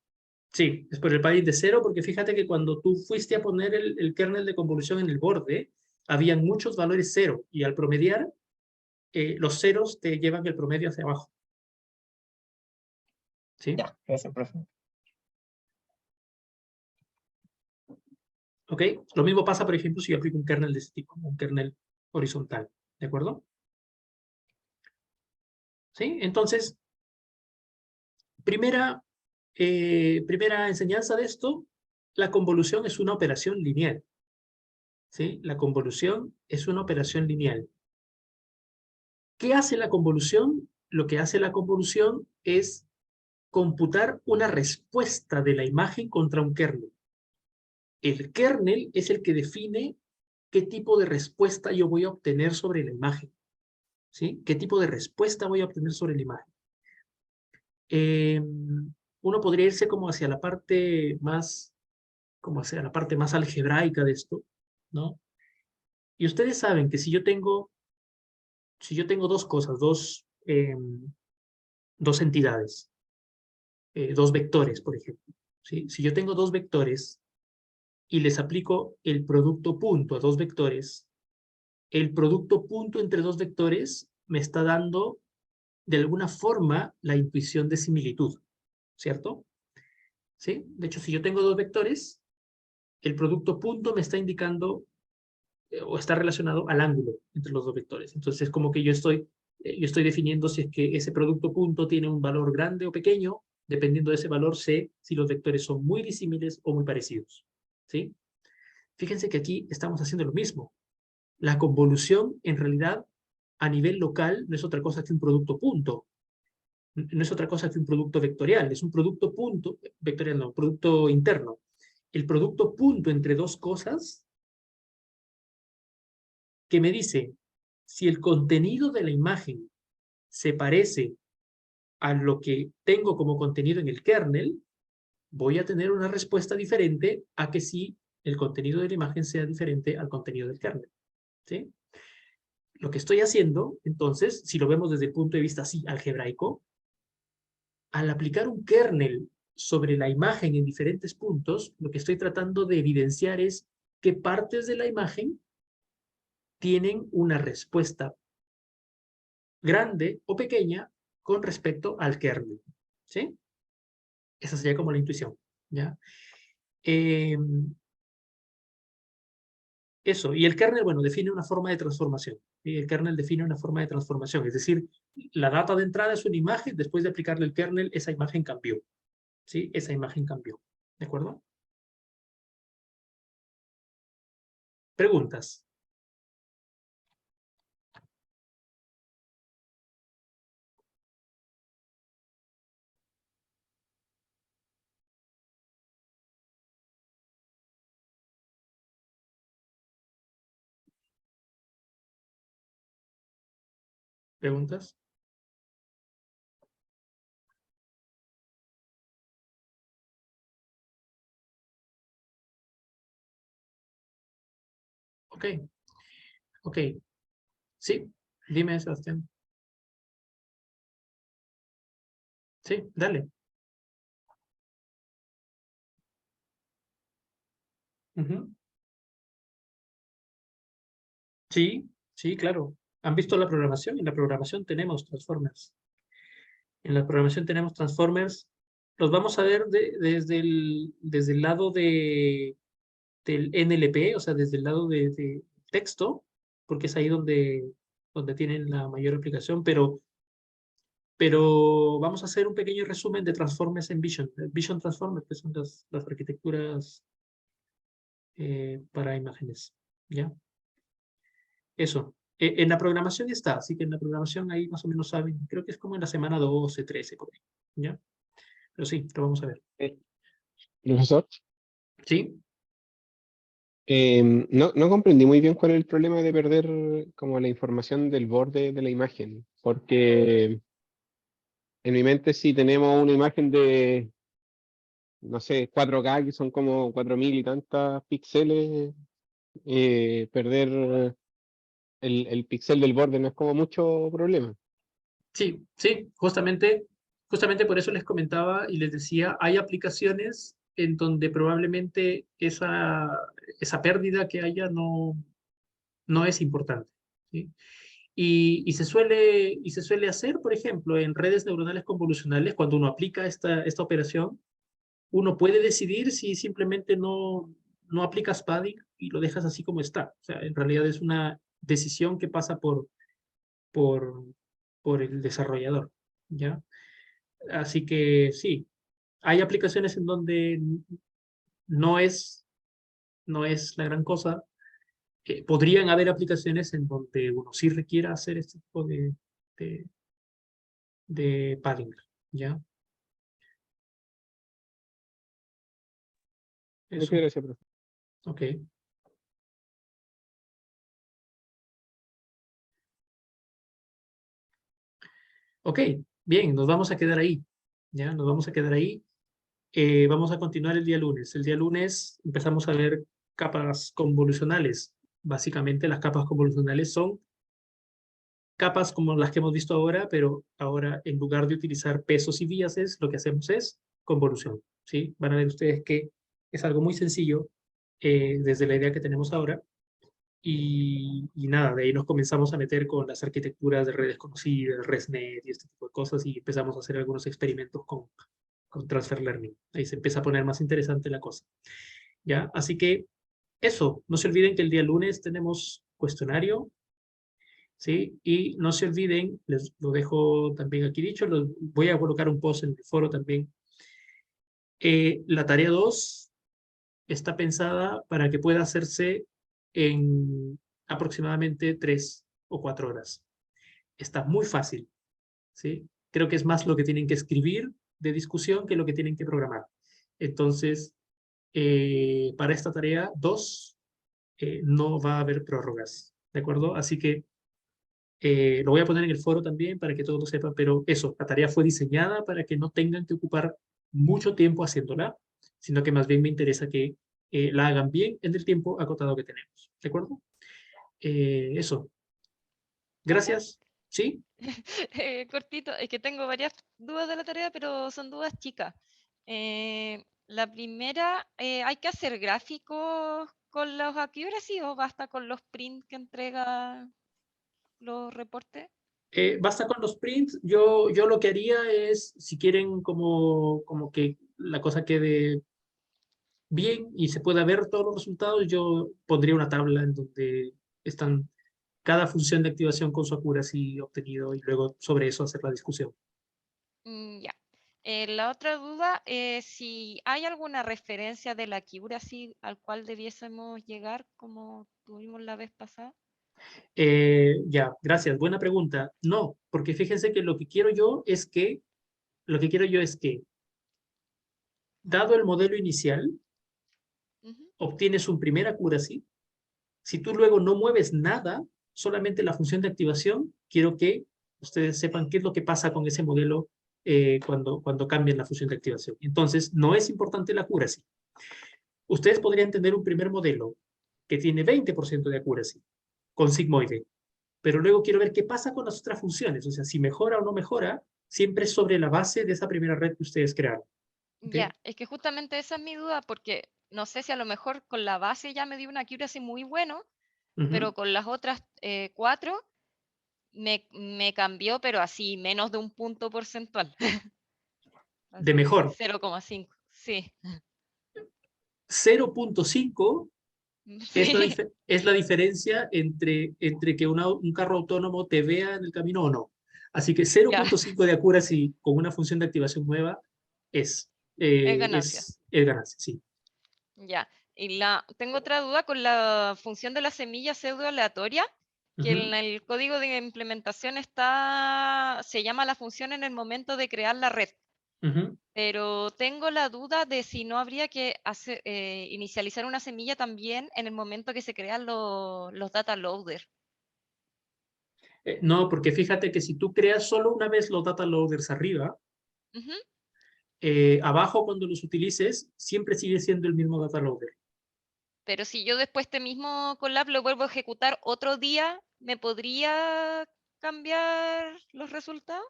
Sí, es por el padding de 0, porque fíjate que cuando tú fuiste a poner el kernel de convolución en el borde, habían muchos valores 0, y al promediar, los ceros te llevan el promedio hacia abajo. ¿Sí? Ya, gracias, profe. ¿Ok? Lo mismo pasa, por ejemplo, si yo aplico un kernel de este tipo, un kernel horizontal. ¿De acuerdo? ¿Sí? Entonces, primera enseñanza de esto, la convolución es una operación lineal. ¿Sí? La convolución es una operación lineal. ¿Qué hace la convolución? Lo que hace la convolución es computar una respuesta de la imagen contra un kernel. El kernel es el que define qué tipo de respuesta yo voy a obtener sobre la imagen. ¿Sí? ¿Qué tipo de respuesta voy a obtener sobre la imagen? Uno podría irse como hacia la parte más algebraica de esto, ¿no? Y ustedes saben que si yo tengo dos cosas, dos entidades, dos vectores, por ejemplo, ¿sí? Si yo tengo dos vectores y les aplico el producto punto a dos vectores, el producto punto entre dos vectores me está dando de alguna forma la intuición de similitud, ¿cierto? ¿Sí? De hecho, si yo tengo dos vectores, el producto punto me está indicando o está relacionado al ángulo entre los dos vectores. Entonces, como que yo estoy definiendo si es que ese producto punto tiene un valor grande o pequeño. Dependiendo de ese valor, sé si los vectores son muy disímiles o muy parecidos. ¿Sí? Fíjense que aquí estamos haciendo lo mismo. La convolución, en realidad, a nivel local, no es otra cosa que un producto punto. No es otra cosa que un producto vectorial. Es un producto punto, vectorial no, producto interno. El producto punto entre dos cosas que me dice si el contenido de la imagen se parece a lo que tengo como contenido en el kernel, voy a tener una respuesta diferente a que si el contenido de la imagen sea diferente al contenido del kernel. ¿Sí? Lo que estoy haciendo, entonces, si lo vemos desde el punto de vista así algebraico, al aplicar un kernel sobre la imagen en diferentes puntos, lo que estoy tratando de evidenciar es qué partes de la imagen tienen una respuesta grande o pequeña con respecto al kernel. ¿Sí? Esa sería como la intuición. ¿Ya? Eso, y el kernel, bueno, define una forma de transformación. ¿Sí? El kernel define una forma de transformación, es decir, la data de entrada es una imagen, después de aplicarle el kernel, esa imagen cambió. ¿Sí? Esa imagen cambió. ¿De acuerdo? Preguntas. ¿Preguntas? Ok, ok. Sí, dime, Sebastián. Sí, dale. Ujú. Sí, sí, claro. ¿Han visto la programación? En la programación tenemos transformers. En la programación tenemos transformers. Los vamos a ver desde el lado del NLP, o sea, desde el lado de texto, porque es ahí donde tienen la mayor aplicación, pero vamos a hacer un pequeño resumen de transformers en Vision. Vision Transformers, que son las arquitecturas para imágenes. ¿Ya? Eso. En la programación está, así que en la programación ahí más o menos saben, creo que es como en la semana 12, 13, por ahí. ¿Ya? Pero sí, lo vamos a ver. Profesor, ¿Sí? no comprendí muy bien cuál es el problema de perder como la información del borde de la imagen, porque en mi mente si tenemos una imagen de, no sé, 4K, que son como 4000 y tantas píxeles, perder el píxel del borde no es como mucho problema. Sí, sí, justamente por eso les comentaba y les decía, hay aplicaciones en donde probablemente esa pérdida que haya no es importante. ¿Sí? Y se suele hacer, por ejemplo, en redes neuronales convolucionales, cuando uno aplica esta operación, uno puede decidir si simplemente no aplicas padding y lo dejas así como está. O sea, en realidad es una decisión que pasa por, por el desarrollador, ¿ya? Así que sí, hay aplicaciones en donde no es, no es la gran cosa. Podrían haber aplicaciones en donde uno sí requiera hacer este tipo de, de padding, ¿ya? Muchas Eso, gracias, profesor. ok. Ok, bien, nos vamos a quedar ahí, ¿ya? Nos vamos a quedar ahí. Vamos a continuar el día lunes. El día lunes empezamos a ver capas convolucionales. Básicamente las capas convolucionales son capas como las que hemos visto ahora, pero ahora en lugar de utilizar pesos y biases, lo que hacemos es convolución. ¿Sí? Van a ver ustedes que es algo muy sencillo desde la idea que tenemos ahora. Y nada, de ahí nos comenzamos a meter con las arquitecturas de redes conocidas, ResNet y este tipo de cosas, y empezamos a hacer algunos experimentos con Transfer Learning. Ahí se empieza a poner más interesante la cosa. ¿Ya? Así que eso, no se olviden que el día lunes tenemos cuestionario, ¿sí? Y no se olviden, les lo dejo también aquí dicho, voy a colocar un post en el foro también. La tarea 2 está pensada para que pueda hacerse en aproximadamente 3 o 4 horas. Está muy fácil, ¿sí? Creo que es más lo que tienen que escribir de discusión que lo que tienen que programar. Entonces, para esta tarea 2 no va a haber prórrogas, ¿de acuerdo? Así que lo voy a poner en el foro también para que todos lo sepan, pero eso, la tarea fue diseñada para que no tengan que ocupar mucho tiempo haciéndola, sino que más bien me interesa que la hagan bien en el tiempo acotado que tenemos, ¿de acuerdo? Eso. Gracias. ¿Sí? Cortito, es que tengo varias dudas de la tarea, pero son dudas chicas. La primera, ¿hay que hacer gráficos con los accuracy o basta con los prints que entrega los reportes? Basta con los prints. Yo lo que haría es, si quieren como que la cosa quede bien y se pueda ver todos los resultados, yo pondría una tabla en donde están cada función de activación con su accuracy obtenido y luego sobre eso hacer la discusión. Ya. La otra duda es si hay alguna referencia de la accuracy al cual debiésemos llegar como tuvimos la vez pasada. Ya, gracias. Buena pregunta. No, porque fíjense que lo que quiero yo es que, dado el modelo inicial, Ujú. obtienes un primer accuracy. Si tú luego no mueves nada, solamente la función de activación, quiero que ustedes sepan qué es lo que pasa con ese modelo cuando cambian la función de activación. Entonces, no es importante la accuracy. Ustedes podrían tener un primer modelo que tiene 20% de accuracy con sigmoide, pero luego quiero ver qué pasa con las otras funciones, o sea, si mejora o no mejora, siempre sobre la base de esa primera red que ustedes crearon. ¿Ok? Ya, es que justamente esa es mi duda porque no sé si a lo mejor con la base ya me dio una accuracy muy bueno, Ujú. pero con las otras 4 me cambió, pero así menos de un punto porcentual. De Así mejor, 0,5. Sí. 0.5 Sí. es la diferencia entre que un carro autónomo te vea en el camino o no. Así que Ya, 0.5 de accuracy con una función de activación nueva es, es eh, ganancia. es, es ganancia, sí. Ya. Y tengo otra duda con la función de la semilla pseudo aleatoria, que Ujú. en el código de implementación se llama la función en el momento de crear la red. Ujú. Pero tengo la duda de si no habría que inicializar una semilla también en el momento que se crean los data loader. No, porque fíjate que si tú creas solo una vez los data loaders arriba, Ujú. abajo cuando los utilices, siempre sigue siendo el mismo data loader. Pero si yo después este mismo collab lo vuelvo a ejecutar otro día, ¿me podría cambiar los resultados?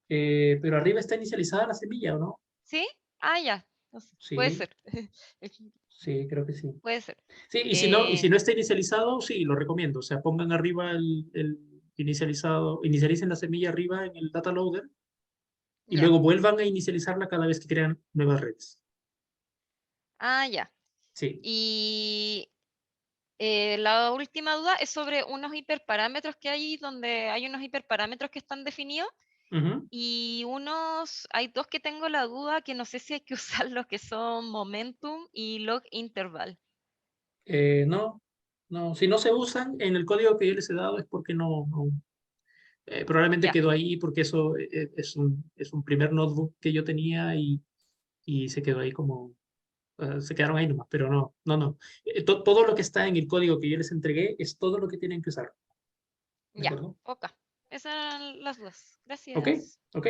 Pero arriba está inicializada la semilla, ¿o no? ¿Sí? Ah, ya. Entonces, puede Sí, ser. sí, creo que sí. Puede ser. Sí, y si no está inicializado, sí, lo recomiendo. O sea, pongan arriba el inicializado, inicialicen la semilla arriba en el data loader y Ya. luego vuelvan a inicializarla cada vez que crean nuevas redes. Ah, ya. Sí. Y la última duda es sobre unos hiperparámetros que hay, donde hay unos hiperparámetros que están definidos. Ujú. Y hay dos que tengo la duda que no sé si hay que usarlos, que son momentum y log interval. No, no, si no se usan en el código que yo les he dado es porque probablemente Ya, quedó ahí porque eso es un primer notebook que yo tenía y se quedó ahí se quedaron ahí nomás, pero no, no, no. Todo lo que está en el código que yo les entregué es todo lo que tienen que usar. ¿De ya, acuerdo? ok. Esas eran las dudas. Ok, Gracias. ok,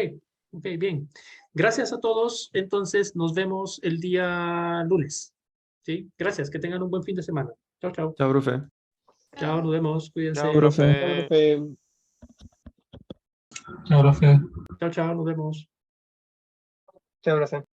ok, bien. Gracias a todos. Entonces nos vemos el día lunes. ¿Sí? Gracias, que tengan un buen fin de semana. Chao, chao. Chao, profe. Chao, nos Chao. vemos. Chao, Cuídense. profe. Chao, profe. Chao, profe. Chao, chao, nos vemos. Chao, profe.